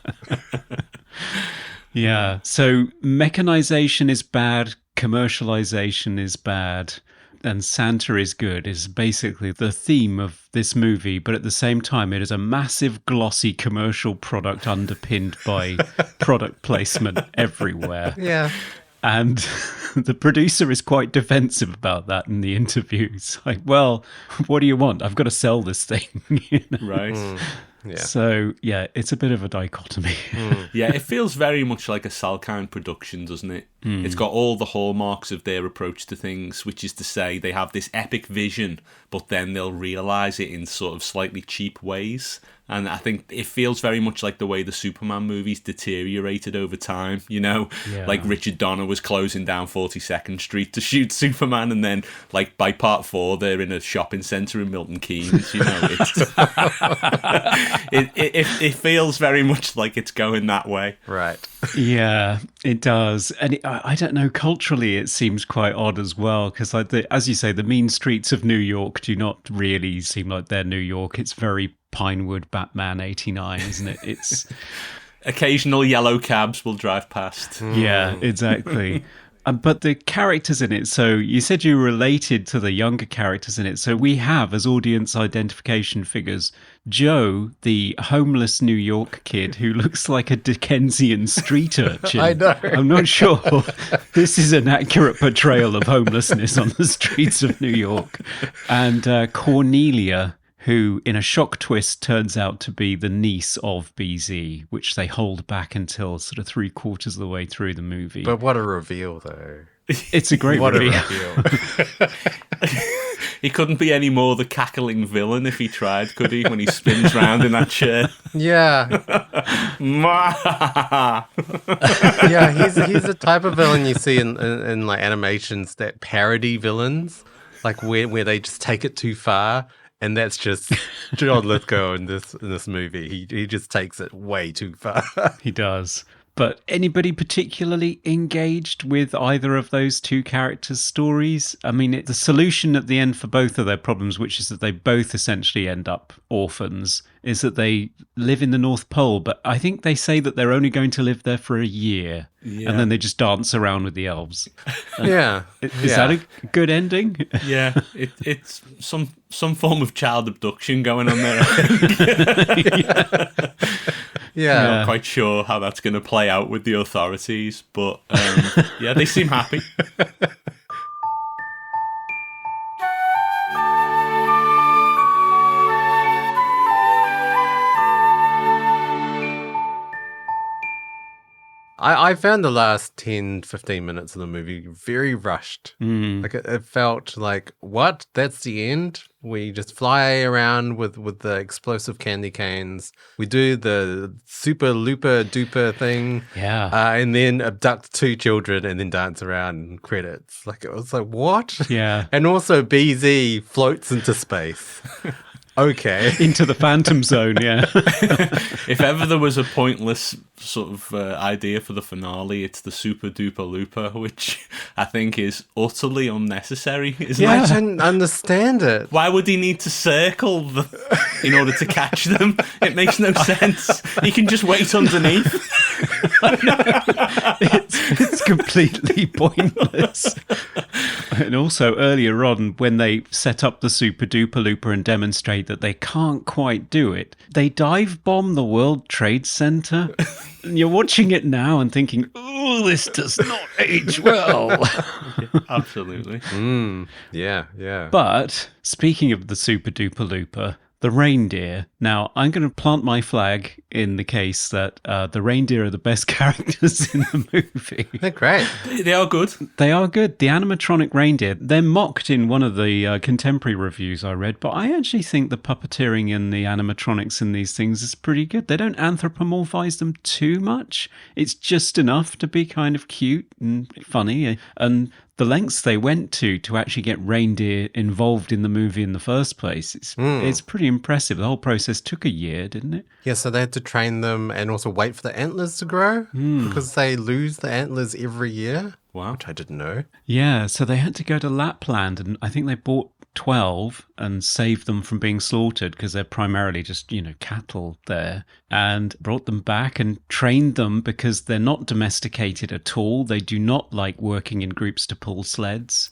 [SPEAKER 1] Yeah. So mechanization is bad, commercialization is bad, and Santa is good is basically the theme of this movie, but at the same time it is a massive glossy commercial product underpinned by product placement everywhere.
[SPEAKER 2] Yeah.
[SPEAKER 1] And the producer is quite defensive about that in the interviews. Like, well, what do you want? I've got to sell this thing. You know?
[SPEAKER 4] Right.
[SPEAKER 2] Yeah.
[SPEAKER 1] So, yeah, it's a bit of a dichotomy.
[SPEAKER 4] Yeah, it feels very much like a Salkind production, doesn't it? It's got all the hallmarks of their approach to things, which is to say they have this epic vision, but then they'll realise it in sort of slightly cheap ways. And I think it feels very much like the way the Superman movies deteriorated over time, you know?
[SPEAKER 1] Yeah.
[SPEAKER 4] Like Richard Donner was closing down 42nd Street to shoot Superman, and then, like, by part 4, they're in a shopping centre in Milton Keynes, you know? It feels very much like it's going that way.
[SPEAKER 2] Right.
[SPEAKER 1] Yeah, it does. And I don't know, culturally it seems quite odd as well, because as you say, the mean streets of New York do not really seem like they're New York. It's very Pinewood Batman 89, isn't it? It's
[SPEAKER 4] Occasional yellow cabs will drive past.
[SPEAKER 1] yeah, exactly. But the characters in it, so you said you related to the younger characters in it. So we have, as audience identification figures, Joe, the homeless New York kid who looks like a Dickensian street urchin.
[SPEAKER 2] I know.
[SPEAKER 1] I'm not sure this is an accurate portrayal of homelessness on the streets of New York. And Cornelia, who in a shock twist turns out to be the niece of BZ, which they hold back until sort of 3/4 of the way through the movie.
[SPEAKER 2] But what a reveal, though.
[SPEAKER 1] It's a great
[SPEAKER 2] What
[SPEAKER 1] reveal.
[SPEAKER 2] a reveal.
[SPEAKER 4] He couldn't be any more the cackling villain if he tried, could he? When he spins round in that chair.
[SPEAKER 2] Yeah. Yeah, he's the type of villain you see in like animations that parody villains, like where they just take it too far. And that's just John Lithgow in this movie. He just takes it way too far.
[SPEAKER 1] He does. But anybody particularly engaged with either of those two characters' stories? I mean, the solution at the end for both of their problems, which is that they both essentially end up orphans, is that they live in the North Pole. But I think they say that they're only going to live there for a year. Yeah. And then they just dance around with the elves.
[SPEAKER 2] Yeah.
[SPEAKER 1] Is that a good ending?
[SPEAKER 4] Yeah, it's some form of child abduction going on there.
[SPEAKER 2] Yeah.
[SPEAKER 4] I'm not quite sure how that's going to play out with the authorities, but yeah, they seem happy.
[SPEAKER 2] I found the last 10, 15 minutes of the movie very rushed. Like it felt like, what? That's the end? We just fly around with the explosive candy canes. We do the super looper duper thing.
[SPEAKER 1] Yeah.
[SPEAKER 2] And then abduct 2 children and then dance around credits. Like it was like, what?
[SPEAKER 1] Yeah.
[SPEAKER 2] And also BZ floats into space. Okay.
[SPEAKER 1] Into the Phantom Zone, yeah.
[SPEAKER 4] If ever there was a pointless sort of idea for the finale, it's the super duper looper, which I think is utterly unnecessary, isn't
[SPEAKER 2] I
[SPEAKER 4] it?
[SPEAKER 2] didn't understand it.
[SPEAKER 4] Why would he need to circle in order to catch them? It makes no sense. He can just wait underneath.
[SPEAKER 1] It's completely pointless. And also earlier on, when they set up the super duper looper and demonstrate that they can't quite do it, they dive bomb the World Trade Center. And you're watching it now and thinking, oh, this does not age well.
[SPEAKER 4] Absolutely.
[SPEAKER 2] Yeah.
[SPEAKER 1] But speaking of the super duper looper, the reindeer. Now, I'm going to plant my flag in the case that the reindeer are the best characters in the movie.
[SPEAKER 2] They're great.
[SPEAKER 4] They are good.
[SPEAKER 1] They are good. The animatronic reindeer, they're mocked in one of the contemporary reviews I read, but I actually think the puppeteering and the animatronics in these things is pretty good. They don't anthropomorphize them too much. It's just enough to be kind of cute and funny. And the lengths they went to actually get reindeer involved in the movie in the first place, it's pretty impressive. The whole process took a year, didn't it?
[SPEAKER 2] Yeah, so they had to train them and also wait for the antlers to grow because they lose the antlers every year.
[SPEAKER 4] Wow.
[SPEAKER 2] Which I didn't know.
[SPEAKER 1] Yeah, so they had to go to Lapland, and I think they bought 12 and saved them from being slaughtered because they're primarily just, cattle there, and brought them back and trained them because they're not domesticated at all. They do not like working in groups to pull sleds.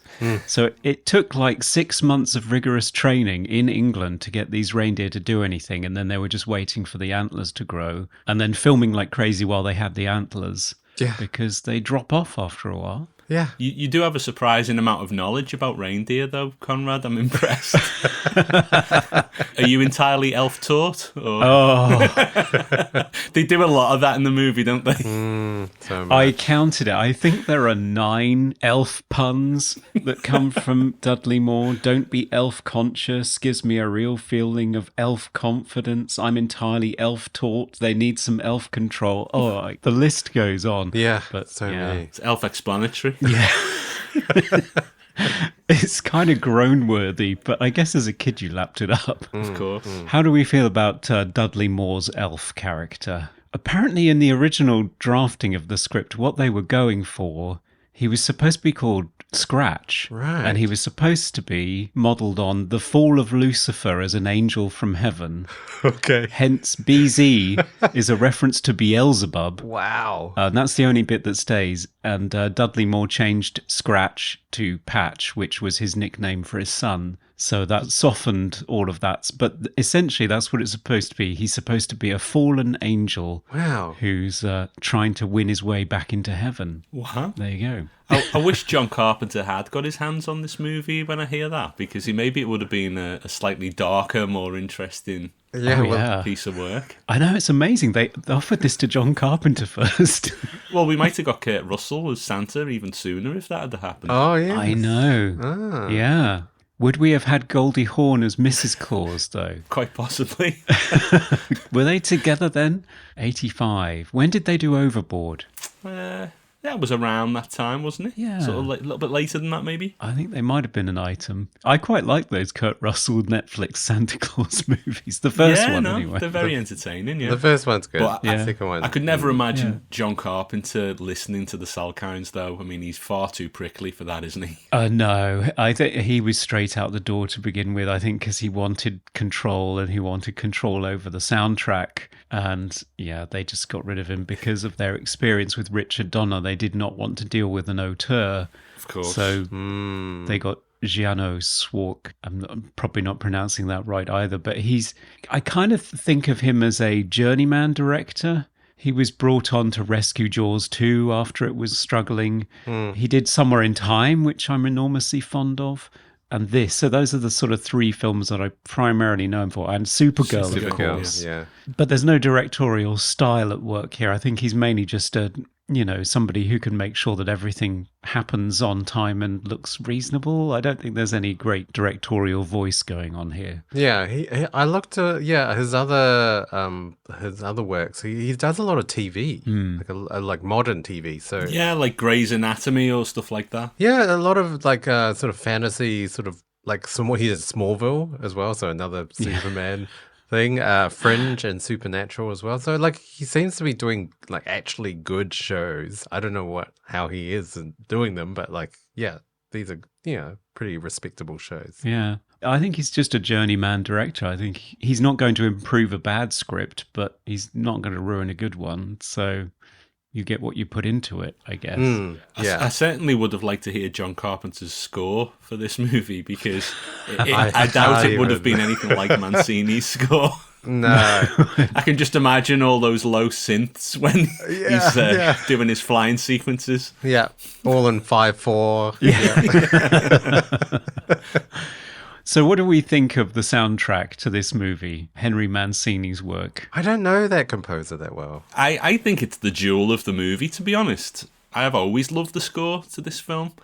[SPEAKER 1] So it took like 6 months of rigorous training in England to get these reindeer to do anything, and then they were just waiting for the antlers to grow and then filming like crazy while they had the antlers. Yeah. Because they drop off after a while.
[SPEAKER 2] Yeah.
[SPEAKER 4] You do have a surprising amount of knowledge about reindeer, though, Conrad. I'm impressed. Are you entirely elf-taught? Or...
[SPEAKER 1] Oh.
[SPEAKER 4] They do a lot of that in the movie, don't they?
[SPEAKER 2] So much.
[SPEAKER 1] I counted it. I think there are 9 elf puns that come from Dudley Moore. Don't be elf-conscious. Gives me a real feeling of elf confidence. I'm entirely elf-taught. They need some elf control. Oh, the list goes on.
[SPEAKER 2] Yeah,
[SPEAKER 1] but
[SPEAKER 2] so many.
[SPEAKER 4] It's elf-explanatory.
[SPEAKER 1] Yeah. It's kind of groan-worthy, but I guess as a kid you lapped it up.
[SPEAKER 4] Of course.
[SPEAKER 1] How do we feel about Dudley Moore's elf character? Apparently in the original drafting of the script, what they were going for, he was supposed to be called Scratch.
[SPEAKER 2] Right.
[SPEAKER 1] And he was supposed to be modelled on the fall of Lucifer as an angel from heaven.
[SPEAKER 2] Okay.
[SPEAKER 1] Hence, BZ is a reference to Beelzebub.
[SPEAKER 2] Wow.
[SPEAKER 1] And that's the only bit that stays. And Dudley Moore changed Scratch to Patch, which was his nickname for his son. So that softened all of that. But essentially, that's what it's supposed to be. He's supposed to be a fallen angel who's trying to win his way back into heaven.
[SPEAKER 4] Wow.
[SPEAKER 1] There you go.
[SPEAKER 4] I wish John Carpenter had got his hands on this movie when I hear that, because maybe it would have been a slightly darker, more interesting piece of work.
[SPEAKER 1] I know, it's amazing. They offered this to John Carpenter first.
[SPEAKER 4] Well, we might have got Kurt Russell as Santa even sooner if that had happened.
[SPEAKER 2] Oh, yeah.
[SPEAKER 1] I know. Yeah. Would we have had Goldie Hawn as Mrs. Claus, though?
[SPEAKER 4] Quite possibly.
[SPEAKER 1] Were they together then? 85. When did they do Overboard?
[SPEAKER 4] That was around that time, wasn't it?
[SPEAKER 1] Yeah.
[SPEAKER 4] Sort of a little bit later than that, maybe.
[SPEAKER 1] I think they might have been an item. I quite like those Kurt Russell Netflix Santa Claus movies. The first one, anyway.
[SPEAKER 4] They're very entertaining, yeah.
[SPEAKER 2] The first one's good.
[SPEAKER 4] But
[SPEAKER 2] the second one.
[SPEAKER 4] I could never imagine John Carpenter listening to the Salkinds, though. I mean, he's far too prickly for that, isn't he?
[SPEAKER 1] No, I think he was straight out the door to begin with. I think because he wanted control and he wanted control over the soundtrack. And yeah, they just got rid of him because of their experience with Richard Donner. They did not want to deal with an auteur.
[SPEAKER 4] Of course.
[SPEAKER 1] So they got Giano Swark. I'm probably not pronouncing that right either, but I kind of think of him as a journeyman director. He was brought on to rescue Jaws 2 after it was struggling. He did Somewhere in Time, which I'm enormously fond of. And this. So those are the sort of three films that I primarily know him for. And Supergirl, of course.
[SPEAKER 2] Yeah.
[SPEAKER 1] But there's no directorial style at work here. I think he's mainly just somebody who can make sure that everything happens on time and looks reasonable. I don't think there's any great directorial voice going on here.
[SPEAKER 2] Yeah, I looked at his other works. He does a lot of TV, like modern TV. So
[SPEAKER 4] yeah, like Grey's Anatomy or stuff like that.
[SPEAKER 2] Yeah, a lot of like sort of fantasy, sort of like he did Smallville as well. So another Superman thing, Fringe and Supernatural as well. So like he seems to be doing like actually good shows. I don't know how he is in doing them, but like these are pretty respectable shows.
[SPEAKER 1] Yeah. I think he's just a journeyman director. I think he's not going to improve a bad script, but he's not going to ruin a good one. So you get what you put into it, I guess.
[SPEAKER 4] I certainly would have liked to hear John Carpenter's score for this movie, because I doubt it would have been anything like Mancini's score.
[SPEAKER 2] No.
[SPEAKER 4] I can just imagine all those low synths when he's doing his flying sequences.
[SPEAKER 2] Yeah, all in 5/4.
[SPEAKER 1] So what do we think of the soundtrack to this movie, Henry Mancini's work?
[SPEAKER 2] I don't know that composer that well.
[SPEAKER 4] I think it's the jewel of the movie, to be honest. I have always loved the score to this film.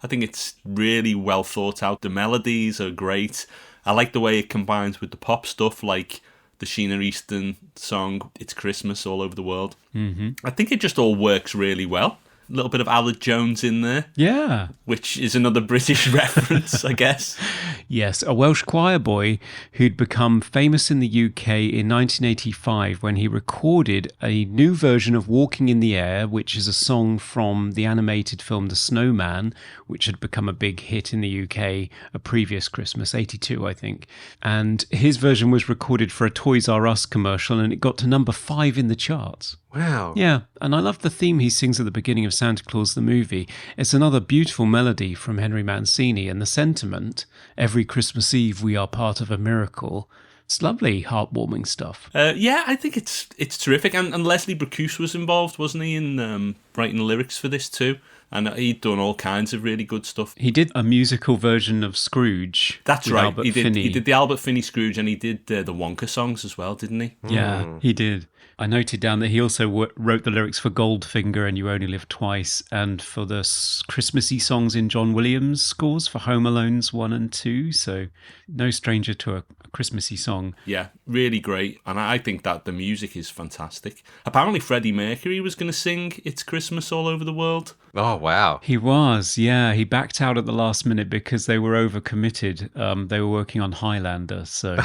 [SPEAKER 4] I think it's really well thought out. The melodies are great. I like the way it combines with the pop stuff, like the Sheena Easton song, It's Christmas All Over the World. Mm-hmm. I think it just all works really well. A little bit of Aled Jones in there.
[SPEAKER 1] Yeah.
[SPEAKER 4] Which is another British reference, I guess.
[SPEAKER 1] Yes, a Welsh choir boy who'd become famous in the UK in 1985 when he recorded a new version of Walking in the Air, which is a song from the animated film The Snowman, which had become a big hit in the UK a previous Christmas, 82, I think. And his version was recorded for a Toys R Us commercial, and it got to number 5 in the charts.
[SPEAKER 2] Wow.
[SPEAKER 1] Yeah, and I love the theme he sings at the beginning of Santa Claus the movie. It's another beautiful melody from Henry Mancini, and the sentiment, every Christmas Eve we are part of a miracle. It's lovely, heartwarming stuff.
[SPEAKER 4] I think it's terrific. And Leslie Bricusse was involved, wasn't he, in writing the lyrics for this too? And he'd done all kinds of really good stuff.
[SPEAKER 1] He did a musical version of Scrooge.
[SPEAKER 4] That's right.
[SPEAKER 1] Albert
[SPEAKER 4] He
[SPEAKER 1] Finney.
[SPEAKER 4] did the Albert Finney Scrooge, and he did the Wonka songs as well, didn't he?
[SPEAKER 1] Yeah, he did. I noted down that he also wrote the lyrics for Goldfinger and You Only Live Twice, and for the Christmassy songs in John Williams' scores for Home Alone's 1 and 2. So no stranger to a Christmassy song.
[SPEAKER 4] Yeah, really great. And I think that the music is fantastic. Apparently Freddie Mercury was going to sing It's Christmas All Over the World.
[SPEAKER 2] Oh, wow.
[SPEAKER 1] He was, yeah. He backed out at the last minute because they were overcommitted. They were working on Highlander, so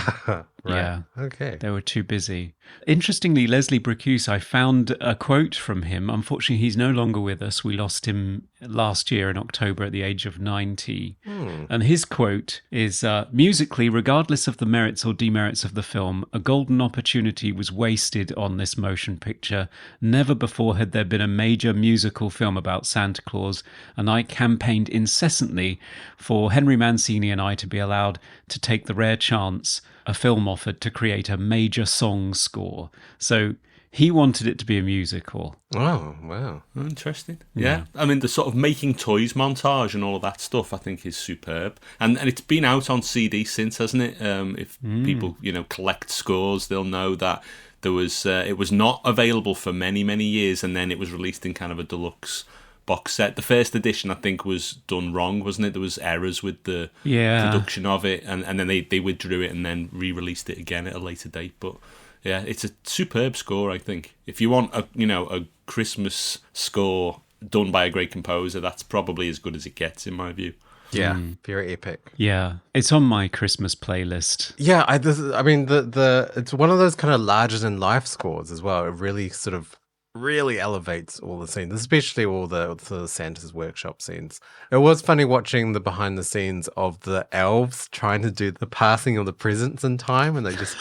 [SPEAKER 2] Right.
[SPEAKER 1] Yeah.
[SPEAKER 2] Okay.
[SPEAKER 1] They were too busy. Interestingly, Leslie Bracuse, I found a quote from him. Unfortunately, he's no longer with us. We lost him last year in October at the age of 90. And his quote is, musically, regardless of the merits or demerits of the film, a golden opportunity was wasted on this motion picture. Never before had there been a major musical film about Santa Claus, and I campaigned incessantly for Henry Mancini and I to be allowed to take the rare chance a film offered to create a major song score. So he wanted it to be a musical.
[SPEAKER 2] Oh, wow.
[SPEAKER 4] Interesting. Yeah. I mean, the sort of making toys montage and all of that stuff, I think, is superb. And it's been out on CD since, hasn't it? If people, collect scores, they'll know that there was it was not available for many, many years, and then it was released in kind of a deluxe box set. The first edition, I think, was done wrong, wasn't it? There was errors with the production of it, and then they withdrew it and then re-released it again at a later date. But yeah, it's a superb score, I think. If you want a Christmas score done by a great composer, that's probably as good as it gets, in my view.
[SPEAKER 2] Yeah, very epic.
[SPEAKER 1] Yeah, it's on my Christmas playlist.
[SPEAKER 2] Yeah, it's one of those kind of larger than life scores as well. It really sort of really elevates all the scenes, especially all the Santa's workshop scenes. It was funny watching the behind the scenes of the elves trying to do the passing of the presents in time, and they just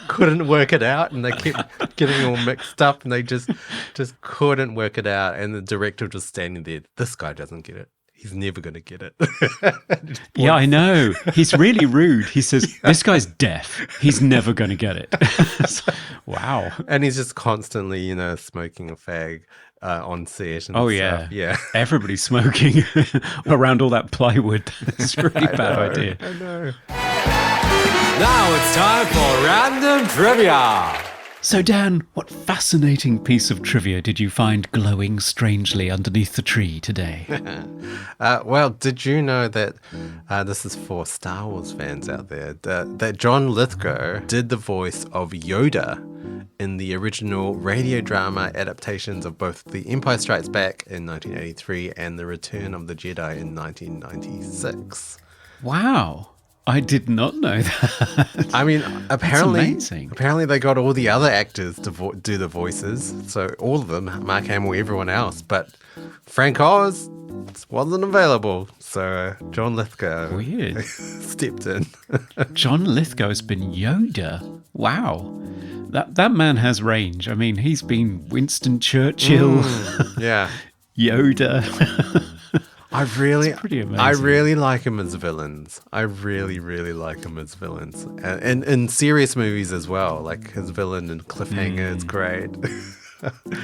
[SPEAKER 2] couldn't work it out, and they kept getting all mixed up, and they just couldn't work it out. And the director just standing there, this guy doesn't get it. He's never going to get it.
[SPEAKER 1] Yeah, I know. He's really rude. He says, this guy's deaf. He's never going to get it. Wow.
[SPEAKER 2] And he's just constantly, smoking a fag on set. And
[SPEAKER 1] yeah.
[SPEAKER 2] Yeah.
[SPEAKER 1] Everybody's smoking around all that plywood. It's a really bad idea.
[SPEAKER 2] I know.
[SPEAKER 5] Now it's time for Random Trivia.
[SPEAKER 1] So, Dan, what fascinating piece of trivia did you find glowing strangely underneath the tree today?
[SPEAKER 2] Well, did you know that this is for Star Wars fans out there, that John Lithgow did the voice of Yoda in the original radio drama adaptations of both The Empire Strikes Back in 1983 and The Return of the Jedi in 1996?
[SPEAKER 1] Wow. I did not know that.
[SPEAKER 2] I mean, apparently they got all the other actors to do the voices, so all of them, Mark Hamill, everyone else, but Frank Oz wasn't available, so John Lithgow
[SPEAKER 1] Weird.
[SPEAKER 2] stepped in.
[SPEAKER 1] John Lithgow's been Yoda. Wow. That man has range. I mean, he's been Winston Churchill,
[SPEAKER 2] Yeah.
[SPEAKER 1] Yoda.
[SPEAKER 2] Pretty
[SPEAKER 1] amazing.
[SPEAKER 2] I really like him as villains. I really, really like him as villains. And in serious movies as well. Like his villain in Cliffhanger is great.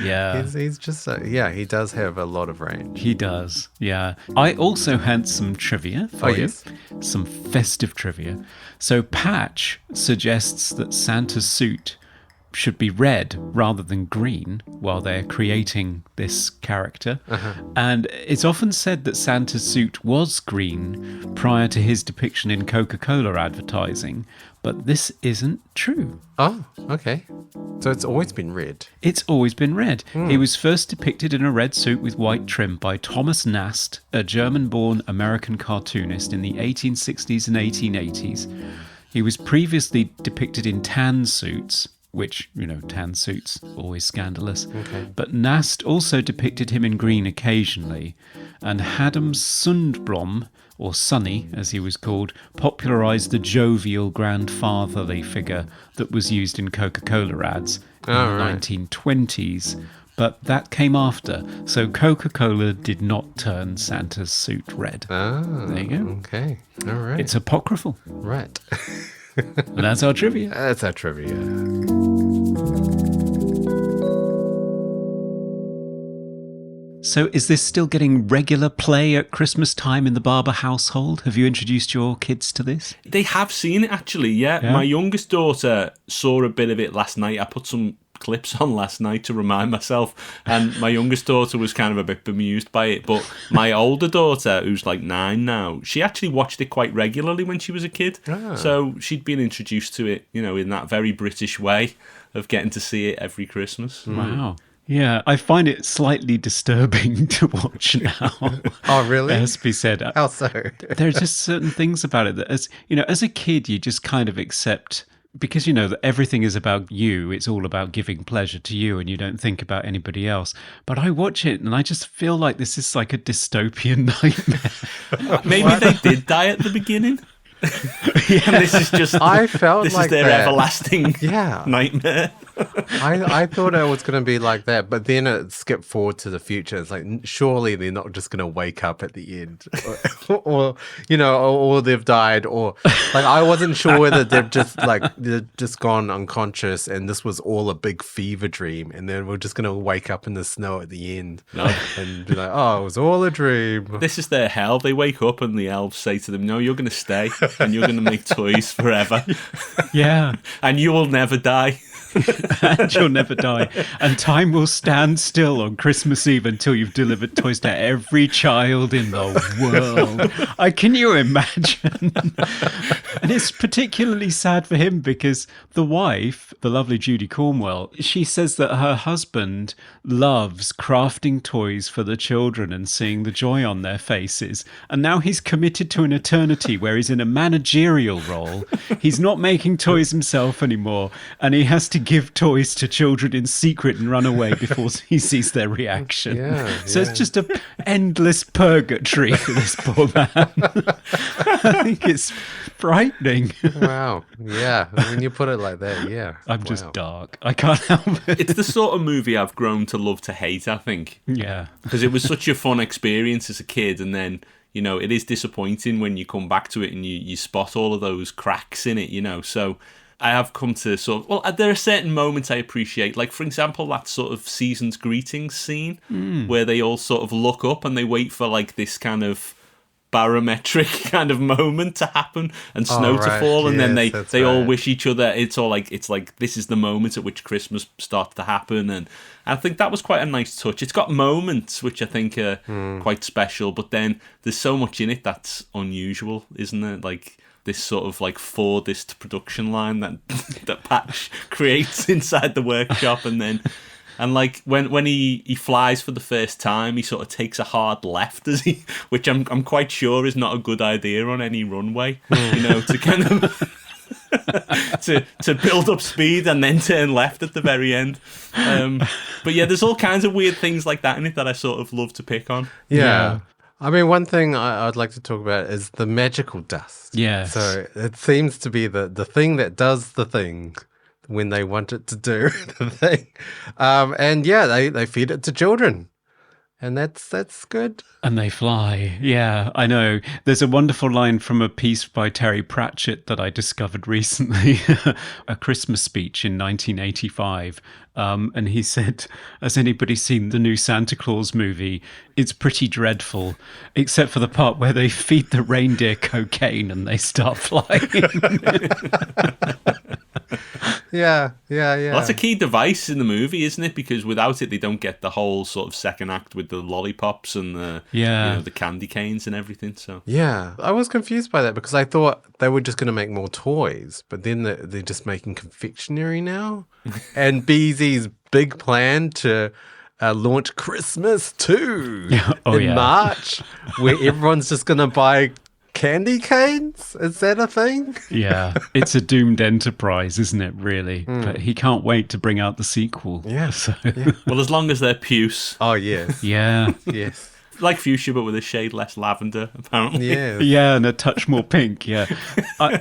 [SPEAKER 1] Yeah.
[SPEAKER 2] He's just, he does have a lot of range.
[SPEAKER 1] He does, yeah. I also had some trivia for you.
[SPEAKER 2] Yes.
[SPEAKER 1] Some festive trivia. So Patch suggests that Santa's suit should be red rather than green while they're creating this character. And it's often said that Santa's suit was green prior to his depiction in Coca-Cola advertising, but this isn't true.
[SPEAKER 2] Oh, okay. So it's always been red.
[SPEAKER 1] It's always been red. He was first depicted in a red suit with white trim by Thomas Nast, a German-born American cartoonist in the 1860s and 1880s. He was previously depicted in tan suits, which, tan suits, always scandalous. Okay. But Nast also depicted him in green occasionally, and Haddam Sundblom, or Sonny as he was called, popularised the jovial grandfatherly figure that was used in Coca-Cola ads in the 1920s. But that came after, so Coca-Cola did not turn Santa's suit red.
[SPEAKER 2] Oh,
[SPEAKER 1] there you go.
[SPEAKER 2] Okay, all right.
[SPEAKER 1] It's apocryphal.
[SPEAKER 2] Right.
[SPEAKER 1] And that's our trivia.
[SPEAKER 2] That's our trivia.
[SPEAKER 1] So is this still getting regular play at Christmas time in the Barber household? Have you introduced your kids to this?
[SPEAKER 4] They have seen it, actually, yeah. My youngest daughter saw a bit of it last night. I put some clips on last night to remind myself, and my youngest daughter was kind of a bit bemused by it, but my older daughter, who's like 9 now, she actually watched it quite regularly when she was a kid. So she'd been introduced to it, in that very British way of getting to see it every Christmas.
[SPEAKER 1] Wow. Yeah, I find it slightly disturbing to watch now.
[SPEAKER 2] Oh, really?
[SPEAKER 1] As be said.
[SPEAKER 2] How so?
[SPEAKER 1] There are just certain things about it that, as a kid, you just kind of accept because, that everything is about you. It's all about giving pleasure to you and you don't think about anybody else. But I watch it and I just feel like this is like a dystopian nightmare.
[SPEAKER 4] Maybe they did die at the beginning. And this is just
[SPEAKER 2] I felt
[SPEAKER 4] this
[SPEAKER 2] like
[SPEAKER 4] is their
[SPEAKER 2] that.
[SPEAKER 4] everlasting nightmare.
[SPEAKER 2] I thought it was going to be like that, but then it skipped forward to the future. It's like, surely they're not just going to wake up at the end, or they've died, or like I wasn't sure whether they've just gone unconscious and this was all a big fever dream, and then we're just going to wake up in the snow at the end and be like, oh, it was all a dream.
[SPEAKER 4] This is their hell. They wake up and the elves say to them, "No, you're going to stay and you're going to make toys forever."
[SPEAKER 1] Yeah.
[SPEAKER 4] And you will never die.
[SPEAKER 1] And you'll never die. And time will stand still on Christmas Eve until you've delivered toys to every child in the world. Can you imagine? And it's particularly sad for him because the wife, the lovely Judy Cornwell, she says that her husband loves crafting toys for the children and seeing the joy on their faces. And now he's committed to an eternity where he's in a managerial role. He's not making toys himself anymore. And he has to give toys to children in secret and run away before he sees their reaction. So it's just an endless purgatory for this poor man. I think it's frightening.
[SPEAKER 2] Wow. Yeah. When you put it like that, yeah.
[SPEAKER 1] I'm just dark. I can't help it.
[SPEAKER 4] It's the sort of movie I've grown to love to hate, I think.
[SPEAKER 1] Yeah.
[SPEAKER 4] Because it was such a fun experience as a kid, and then, it is disappointing when you come back to it and you spot all of those cracks in it, so I have come to there are certain moments I appreciate, like, for example, that sort of season's greetings scene where they all sort of look up and they wait for, like, this kind of barometric kind of moment to happen and snow to fall, and then they all wish each other. It's like this is the moment at which Christmas starts to happen, and I think that was quite a nice touch. It's got moments which I think are quite special, but then there's so much in it that's unusual, isn't it? Like this sort of like Fordist production line that Patch creates inside the workshop, and like when he flies for the first time, he sort of takes a hard left which I'm quite sure is not a good idea on any runway, to kind of to build up speed and then turn left at the very end. But yeah, there's all kinds of weird things like that in it that I sort of love to pick on.
[SPEAKER 2] Yeah. I mean, one thing I'd like to talk about is the magical dust.
[SPEAKER 1] Yes.
[SPEAKER 2] So it seems to be the thing that does the thing when they want it to do the thing. And yeah, they feed it to children. And that's good.
[SPEAKER 1] And they fly. Yeah, I know. There's a wonderful line from a piece by Terry Pratchett that I discovered recently, a Christmas speech in 1985. And he said, has anybody seen the new Santa Claus movie? It's pretty dreadful, except for the part where they feed the reindeer cocaine and they start flying.
[SPEAKER 2] Yeah.
[SPEAKER 4] Well, that's a key device in the movie, isn't it? Because without it, they don't get the whole sort of second act with the lollipops and the the candy canes and everything. So
[SPEAKER 2] yeah, I was confused by that because I thought they were just going to make more toys, but then they're just making confectionery now. And BZ's big plan to launch Christmas 2 in March, where everyone's just going to buy candy canes? Is that a thing?
[SPEAKER 1] Yeah, it's a doomed enterprise, isn't it, really? But he can't wait to bring out the sequel.
[SPEAKER 2] Yeah.
[SPEAKER 4] Well, as long as they're puce.
[SPEAKER 2] Oh, yes.
[SPEAKER 1] Yeah.
[SPEAKER 2] Yes.
[SPEAKER 4] Like fuchsia, but with a shade less lavender, apparently.
[SPEAKER 2] Yeah.
[SPEAKER 1] Yeah, and a touch more pink, yeah.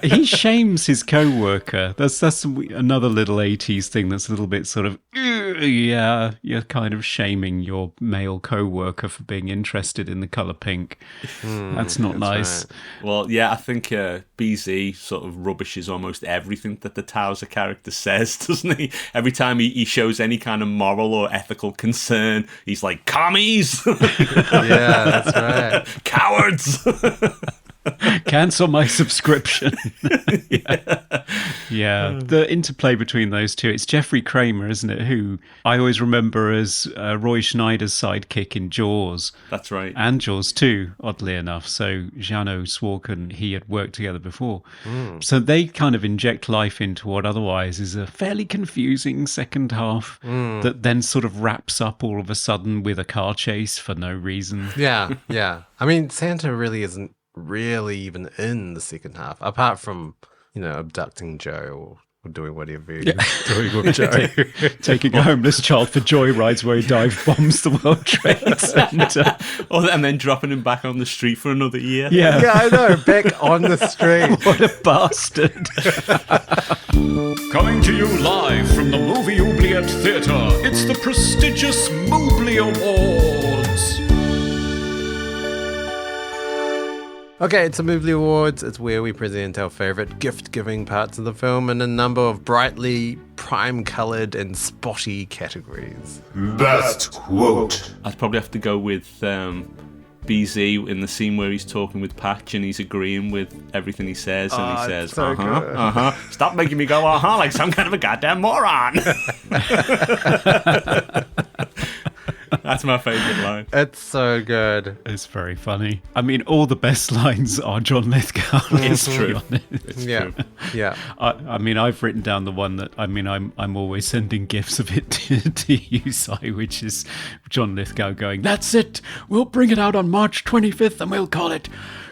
[SPEAKER 1] He shames his co-worker. That's another little 80s thing that's a little bit sort of, yeah, you're kind of shaming your male co-worker for being interested in the colour pink. That's not nice.
[SPEAKER 2] Right.
[SPEAKER 4] Well, yeah, I think BZ sort of rubbishes almost everything that the Towser character says, doesn't he? Every time he shows any kind of moral or ethical concern, he's like, commies!
[SPEAKER 2] Yeah, that's right.
[SPEAKER 4] Cowards!
[SPEAKER 1] Cancel my subscription. Yeah. The interplay between those two. It's Jeffrey Kramer, isn't it? Who I always remember as Roy Schneider's sidekick in Jaws.
[SPEAKER 4] That's right.
[SPEAKER 1] And Jaws 2, oddly enough. So Jano Swark and he had worked together before. So they kind of inject life into what otherwise is a fairly confusing second half that then sort of wraps up all of a sudden with a car chase for no reason.
[SPEAKER 2] Yeah. I mean, Santa really isn't really even in the second half, apart from, abducting Joe or doing whatever you're doing with Joe.
[SPEAKER 1] Taking a homeless child for joyrides where he dive bombs the World Trade Center.
[SPEAKER 4] And then dropping him back on the street for another year.
[SPEAKER 1] Yeah.
[SPEAKER 2] Yeah, I know. Back on the street.
[SPEAKER 1] What a bastard.
[SPEAKER 6] Coming to you live from the Movie Oubliette Theatre, it's the prestigious Mobley Awards.
[SPEAKER 2] Okay, it's the Movie Awards. It's where we present our favourite gift-giving parts of the film in a number of brightly prime-coloured and spotty categories.
[SPEAKER 7] Best quote.
[SPEAKER 4] I'd probably have to go with BZ in the scene where he's talking with Patch and he's agreeing with everything he says, and he says,
[SPEAKER 2] so good.
[SPEAKER 4] Stop making me go, like some kind of a goddamn moron. That's my favourite line.
[SPEAKER 2] It's so good.
[SPEAKER 1] It's very funny. I mean, all the best lines are John Lithgow.
[SPEAKER 4] It's true. It's
[SPEAKER 2] Yeah,
[SPEAKER 4] true.
[SPEAKER 2] yeah.
[SPEAKER 1] I mean, I've written down the one that, I mean, I'm always sending gifs of it to you, Si, which is John Lithgow going, "That's it. We'll bring it out on March 25th and we'll call it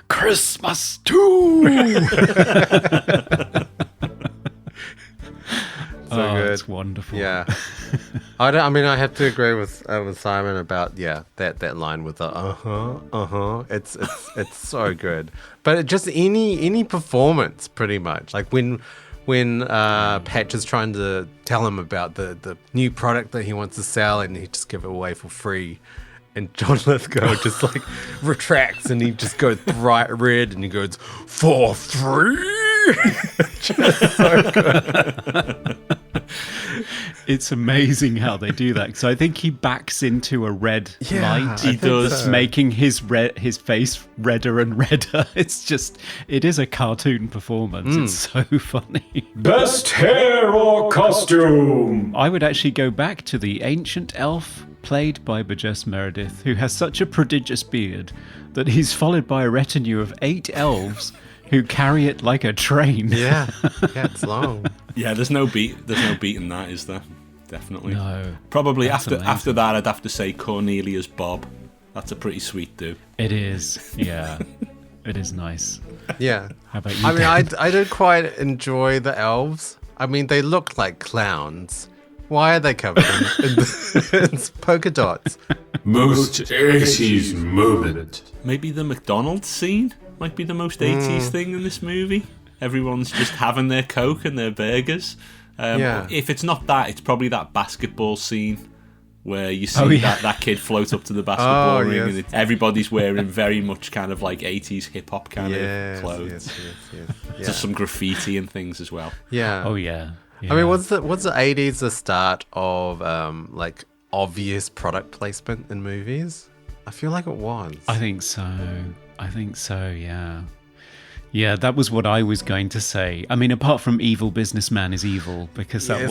[SPEAKER 1] Christmas 2."
[SPEAKER 2] So good.
[SPEAKER 1] It's wonderful.
[SPEAKER 2] Yeah. I mean, I have to agree with Simon about that line with the It's so good. But it just any performance pretty much. Like when Patch is trying to tell him about the new product that he wants to sell, and he just give it away for free. And John Lithgow just like retracts, and he just goes bright red, and he goes, "For free." Just so good.
[SPEAKER 1] It's amazing how they do that, because I think he backs into a red light.
[SPEAKER 4] He does.
[SPEAKER 1] So. Making his face redder and redder. It is a cartoon performance. It's so funny.
[SPEAKER 6] Best hair or costume.
[SPEAKER 1] I would actually go back to the ancient elf played by Burgess Meredith, who has such a prodigious beard that he's followed by a retinue of 8 elves who carry it like a train.
[SPEAKER 2] Yeah, it's long.
[SPEAKER 4] Yeah, there's no beating that, is there? Definitely.
[SPEAKER 1] No.
[SPEAKER 4] Probably
[SPEAKER 1] That's
[SPEAKER 4] after
[SPEAKER 1] amazing.
[SPEAKER 4] that, I'd have to say Cornelius Bob. That's a pretty sweet do.
[SPEAKER 1] It is. Yeah. It is nice.
[SPEAKER 2] Yeah.
[SPEAKER 1] How about you,
[SPEAKER 2] I mean,
[SPEAKER 1] Dan?
[SPEAKER 2] I did quite enjoy the elves. I mean, they look like clowns. Why are they covered in polka dots?
[SPEAKER 7] Most 80s moment.
[SPEAKER 4] Maybe the McDonald's scene might be the most 80s thing in this movie. Everyone's just having their Coke and their burgers.
[SPEAKER 2] Yeah.
[SPEAKER 4] If it's not that, it's probably that basketball scene where you see that kid float up to the basketball ring, and everybody's wearing very much kind of like 80s hip-hop kind of clothes.
[SPEAKER 2] Yes.
[SPEAKER 4] There's some graffiti and things as well.
[SPEAKER 2] Yeah.
[SPEAKER 1] Oh, yeah.
[SPEAKER 2] I mean, was the 80s the start of like obvious product placement in movies? I feel like it was.
[SPEAKER 1] I think so, yeah. Yeah, that was what I was going to say. I mean, apart from Evil Businessman is Evil, because it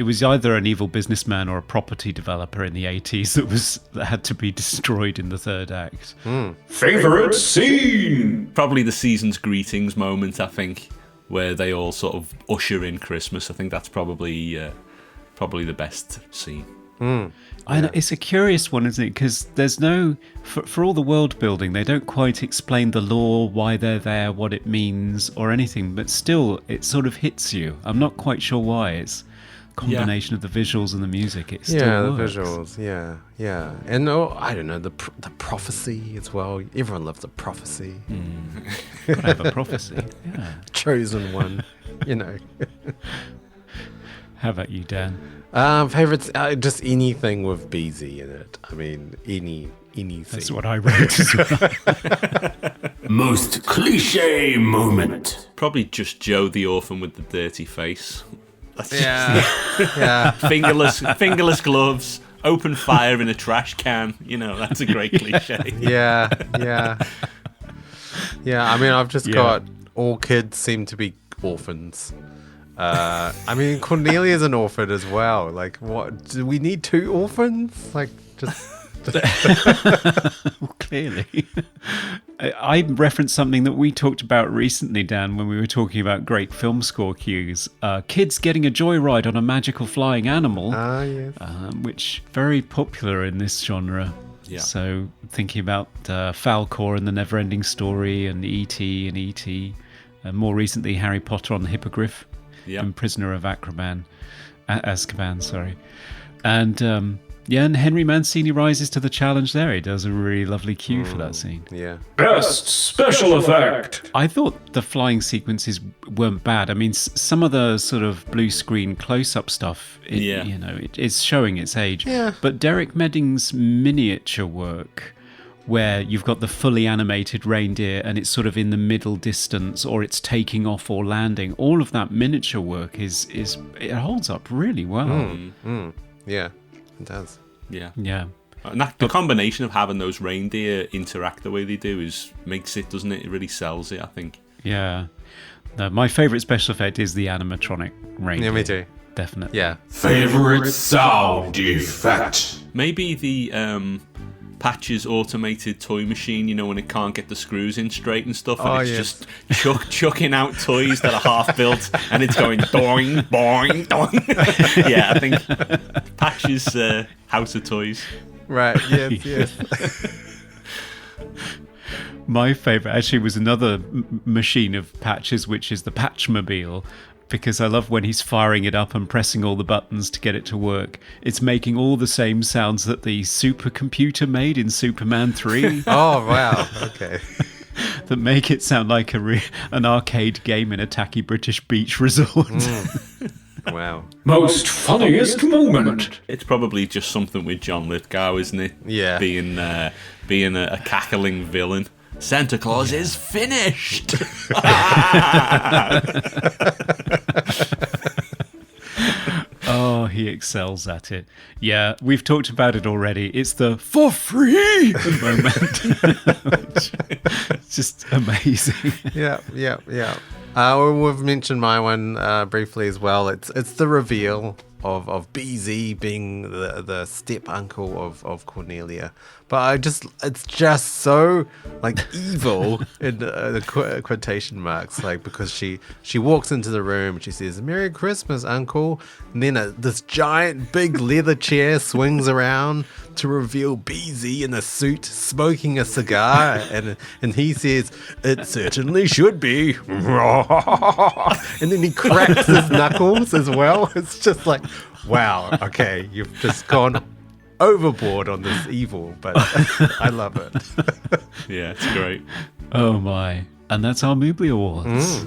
[SPEAKER 1] was either an evil businessman or a property developer in the 80s that had to be destroyed in the third act.
[SPEAKER 6] Favorite scene.
[SPEAKER 4] Probably the season's greetings moment, I think, where they all sort of usher in Christmas. I think that's probably the best scene.
[SPEAKER 1] I know, it's a curious one, isn't it? Because there's for all the world building, they don't quite explain the lore, why they're there, what it means, or anything. But still, it sort of hits you. I'm not quite sure why. It's a combination of the visuals and the music. It still works.
[SPEAKER 2] The visuals. Yeah. And I don't know, the prophecy as well. Everyone loves a prophecy.
[SPEAKER 1] Gotta have a prophecy. Yeah.
[SPEAKER 2] Chosen one, you know.
[SPEAKER 1] How about you, Dan?
[SPEAKER 2] Favorites, just anything with BZ in it. I mean, anything.
[SPEAKER 1] That's what I wrote as well.
[SPEAKER 7] Most cliche moment.
[SPEAKER 4] Probably just Joe the orphan with the dirty face. That's
[SPEAKER 2] Yeah.
[SPEAKER 4] fingerless gloves, open fire in a trash can. You know, that's a great cliche.
[SPEAKER 2] Yeah. I mean, I've just got all kids seem to be orphans. I mean, Cornelia's an orphan as well. Like, what? Do we need 2 orphans? Like, just...
[SPEAKER 1] Well, clearly. I referenced something that we talked about recently, Dan, when we were talking about great film score cues. Kids getting a joyride on a magical flying animal,
[SPEAKER 2] yes.
[SPEAKER 1] which very popular in this genre.
[SPEAKER 4] Yeah.
[SPEAKER 1] So thinking about Falcor and the Neverending Story and E.T. and E.T. More recently, Harry Potter on the Hippogriff. in Prisoner of Azkaban, sorry. And and Henry Mancini rises to the challenge there. He does a really lovely cue for that scene.
[SPEAKER 2] Yeah.
[SPEAKER 6] Best special effect.
[SPEAKER 1] I thought the flying sequences weren't bad. I mean, some of the sort of blue screen close-up stuff, it's showing its age.
[SPEAKER 2] Yeah.
[SPEAKER 1] But Derek Medding's miniature work, where you've got the fully animated reindeer and it's sort of in the middle distance, or it's taking off or landing, all of that miniature work it holds up really well.
[SPEAKER 2] Yeah, it does.
[SPEAKER 1] Yeah.
[SPEAKER 4] And the combination of having those reindeer interact the way they do makes it, doesn't it? It really sells it, I think.
[SPEAKER 1] Yeah. No, my favourite special effect is the animatronic reindeer.
[SPEAKER 2] Yeah, me too.
[SPEAKER 1] Definitely.
[SPEAKER 2] Yeah.
[SPEAKER 7] Favorite sound effect.
[SPEAKER 4] Maybe the Patch's automated toy machine, when it can't get the screws in straight and stuff, and it's just chucking out toys that are half built, and it's going doing, boing, doing. Yeah, I think Patch's House of Toys.
[SPEAKER 2] Right, yes.
[SPEAKER 1] My favourite actually was another machine of Patch's, which is the Patchmobile, because I love when he's firing it up and pressing all the buttons to get it to work. It's making all the same sounds that the supercomputer made in Superman 3.
[SPEAKER 2] Oh, wow. Okay.
[SPEAKER 1] That make it sound like an arcade game in a tacky British beach resort.
[SPEAKER 2] Wow.
[SPEAKER 6] Most funniest moment.
[SPEAKER 4] It's probably just something with John Lithgow, isn't it?
[SPEAKER 2] Yeah.
[SPEAKER 4] Being a cackling villain. Santa Claus is finished.
[SPEAKER 1] Oh, he excels at it. Yeah, we've talked about it already. It's the for free moment. It's just amazing.
[SPEAKER 2] Yeah. We've mentioned my one briefly as well. It's the reveal of BZ being the step uncle of Cornelia. But it's just so like evil in the quotation marks, like, because she walks into the room and she says, "Merry Christmas, Uncle," and then this giant big leather chair swings around to reveal BZ in a suit smoking a cigar, and he says, "It certainly should be," and then he cracks his knuckles as well. It's just like, wow, okay, you've just gone overboard on this evil, but I love it.
[SPEAKER 4] Yeah, it's great.
[SPEAKER 1] Oh my. And that's our Moobly Awards.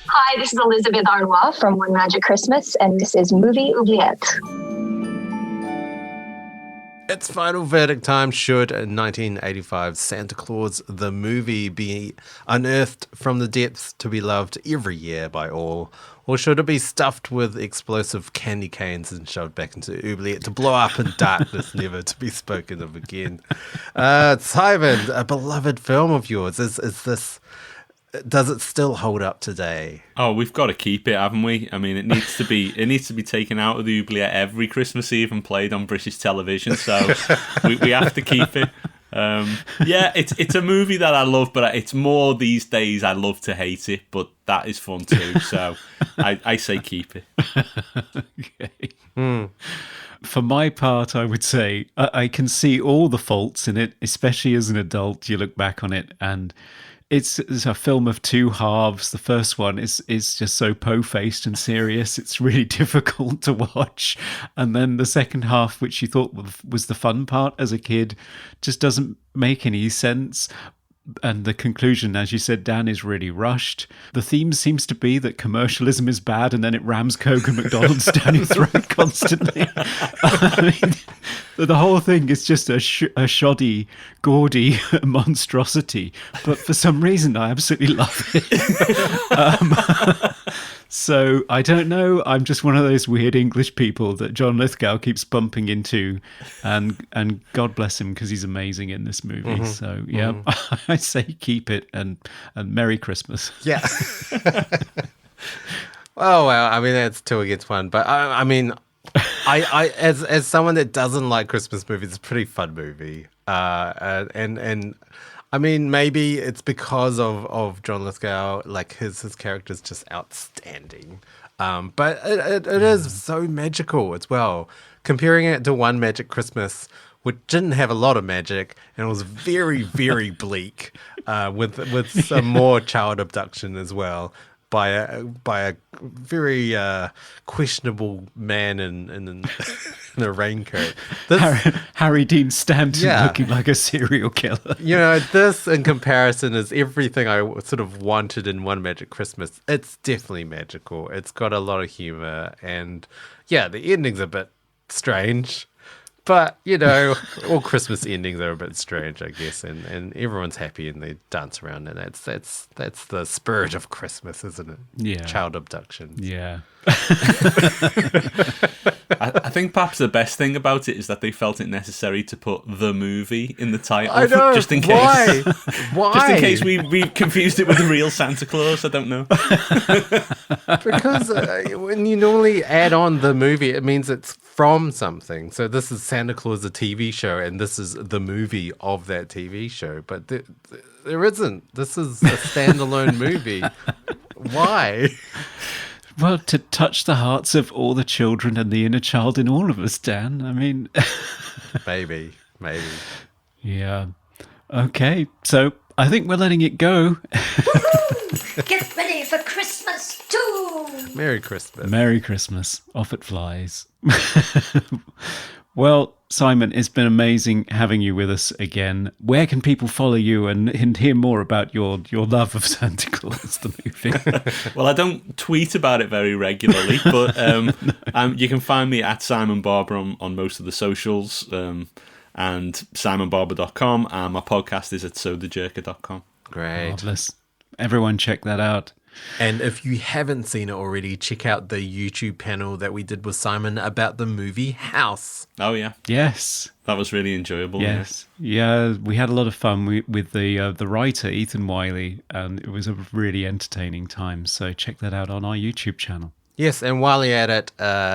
[SPEAKER 8] Hi, this is Elizabeth Arnois from One Magic Christmas, and this is Movie Oubliette.
[SPEAKER 2] It's final verdict time. Should 1985 Santa Claus the movie be unearthed from the depths to be loved every year by all? Or should it be stuffed with explosive candy canes and shoved back into oubliette to blow up in darkness, never to be spoken of again? Simon, a beloved film of yours, does it still hold up today?
[SPEAKER 4] Oh, we've got to keep it, haven't we? I mean, it needs to be taken out of the oubliette every Christmas Eve and played on British television. So we have to keep it. Yeah, it's a movie that I love, but it's more these days I love to hate it, but that is fun too. So I say keep it.
[SPEAKER 1] Okay. For my part, I would say I can see all the faults in it, especially as an adult. You look back on it and it's a film of two halves. The first one is just so po-faced and serious. It's really difficult to watch. And then the second half, which you thought was the fun part as a kid, just doesn't make any sense. And the conclusion, as you said, Dan, is really rushed. The theme seems to be that commercialism is bad, and then it rams Coke and McDonald's down your throat constantly. I mean, the whole thing is just a shoddy, gaudy monstrosity. But for some reason, I absolutely love it. So I don't know. I'm just one of those weird English people that John Lithgow keeps bumping into, and God bless him because he's amazing in this movie. So yeah, I say keep it and Merry Christmas.
[SPEAKER 2] Yeah. Oh well, I mean that's 2 against 1, but I mean, I as someone that doesn't like Christmas movies, it's a pretty fun movie. And I mean, maybe it's because of John Lithgow, like his character's just outstanding. But it is so magical as well. Comparing it to One Magic Christmas, which didn't have a lot of magic and was very, very bleak, with some more child abduction as well by a very questionable man in a raincoat.
[SPEAKER 1] Harry Dean Stanton looking like a serial killer.
[SPEAKER 2] You know, this in comparison is everything I sort of wanted in One Magic Christmas. It's definitely magical. It's got a lot of humor, and yeah, the ending's a bit strange. But, you know, all Christmas endings are a bit strange, I guess, and everyone's happy and they dance around, and that's the spirit of Christmas, isn't it?
[SPEAKER 1] Yeah.
[SPEAKER 2] Child abduction.
[SPEAKER 1] Yeah.
[SPEAKER 4] I think perhaps the best thing about it is that they felt it necessary to put the movie in the title.
[SPEAKER 2] I know.
[SPEAKER 4] Just in case.
[SPEAKER 2] Why? Why?
[SPEAKER 4] Just in case we confused it with the real Santa Claus. I don't know.
[SPEAKER 2] Because when you normally add on the movie, it means it's from something. So this is Santa Claus, the TV show, and this is the movie of that TV show. But there isn't. This is a standalone movie. Why?
[SPEAKER 1] Well, to touch the hearts of all the children and the inner child in all of us, Dan. I mean...
[SPEAKER 2] Maybe.
[SPEAKER 1] Yeah. Okay, so I think we're letting it go.
[SPEAKER 3] Get ready for Christmas too!
[SPEAKER 2] Merry Christmas.
[SPEAKER 1] Merry Christmas. Off it flies. Well, Simon, it's been amazing having you with us again. Where can people follow you and hear more about your love of Santa Claus, the movie?
[SPEAKER 4] Well, I don't tweet about it very regularly, but you can find me at Simon Barber on most of the socials, and simonbarber.com, and my podcast is at sodajerker.com.
[SPEAKER 2] Great.
[SPEAKER 1] Marvelous. Everyone check that out.
[SPEAKER 2] And if you haven't seen it already, check out the YouTube panel that we did with Simon about the movie House.
[SPEAKER 4] Oh, yeah.
[SPEAKER 1] Yes.
[SPEAKER 4] That was really enjoyable.
[SPEAKER 1] Yes. Yeah, we had a lot of fun with the writer, Ethan Wiley, and it was a really entertaining time. So check that out on our YouTube channel.
[SPEAKER 2] Yes, and while you're at it,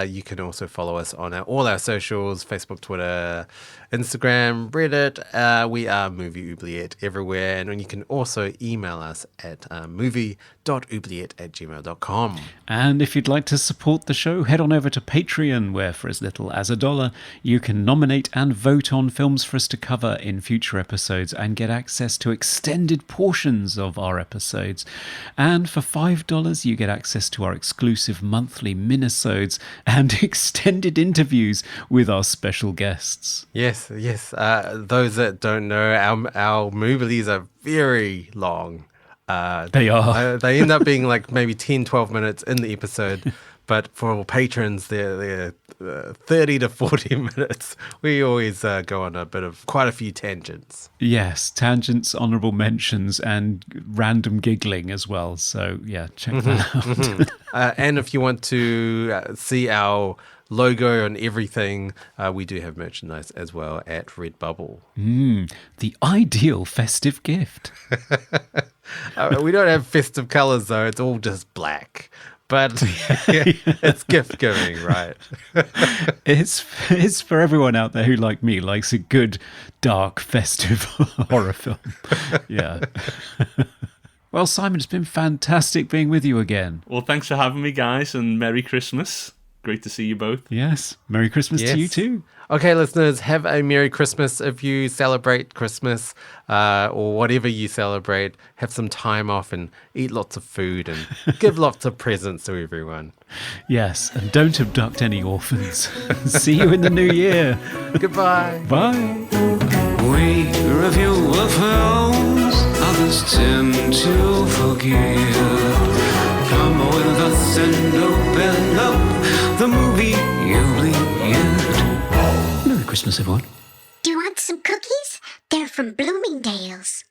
[SPEAKER 2] you can also follow us on all our socials, Facebook, Twitter, Instagram, Reddit. We are Movie Oubliette everywhere. And you can also email us at movie.oubliette@gmail.com.
[SPEAKER 1] And if you'd like to support the show, head on over to Patreon, where for as little as $1, you can nominate and vote on films for us to cover in future episodes and get access to extended portions of our episodes. And for $5, you get access to our exclusive monthly minisodes and extended interviews with our special guests.
[SPEAKER 2] Yes. Those that don't know, our movies are very long.
[SPEAKER 1] They are.
[SPEAKER 2] They end up being like maybe 10, 12 minutes in the episode. But for patrons, they're 30 to 40 minutes. We always go on quite a few tangents.
[SPEAKER 1] Yes, tangents, honourable mentions, and random giggling as well. So, yeah, check that out.
[SPEAKER 2] And if you want to see our logo and everything, we do have merchandise as well at Redbubble.
[SPEAKER 1] The ideal festive gift.
[SPEAKER 2] We don't have festive colours, though. It's all just black. But yeah, it's gift giving, right?
[SPEAKER 1] It's for everyone out there who, like me, likes a good, dark, festive horror film. Yeah. Well, Simon, it's been fantastic being with you again.
[SPEAKER 4] Well, thanks for having me, guys, and Merry Christmas. Great to see you both.
[SPEAKER 1] Yes. Merry Christmas to you too.
[SPEAKER 2] Okay, listeners, have a Merry Christmas if you celebrate Christmas or whatever you celebrate. Have some time off and eat lots of food and give lots of presents to everyone.
[SPEAKER 1] Yes, and don't abduct any orphans. See you in the new year.
[SPEAKER 2] Goodbye.
[SPEAKER 1] Bye.
[SPEAKER 5] We review the films others tend to forgive. Come with us and open up the movie Oubliette. Merry Christmas, everyone.
[SPEAKER 3] Do you want some cookies? They're from Bloomingdale's.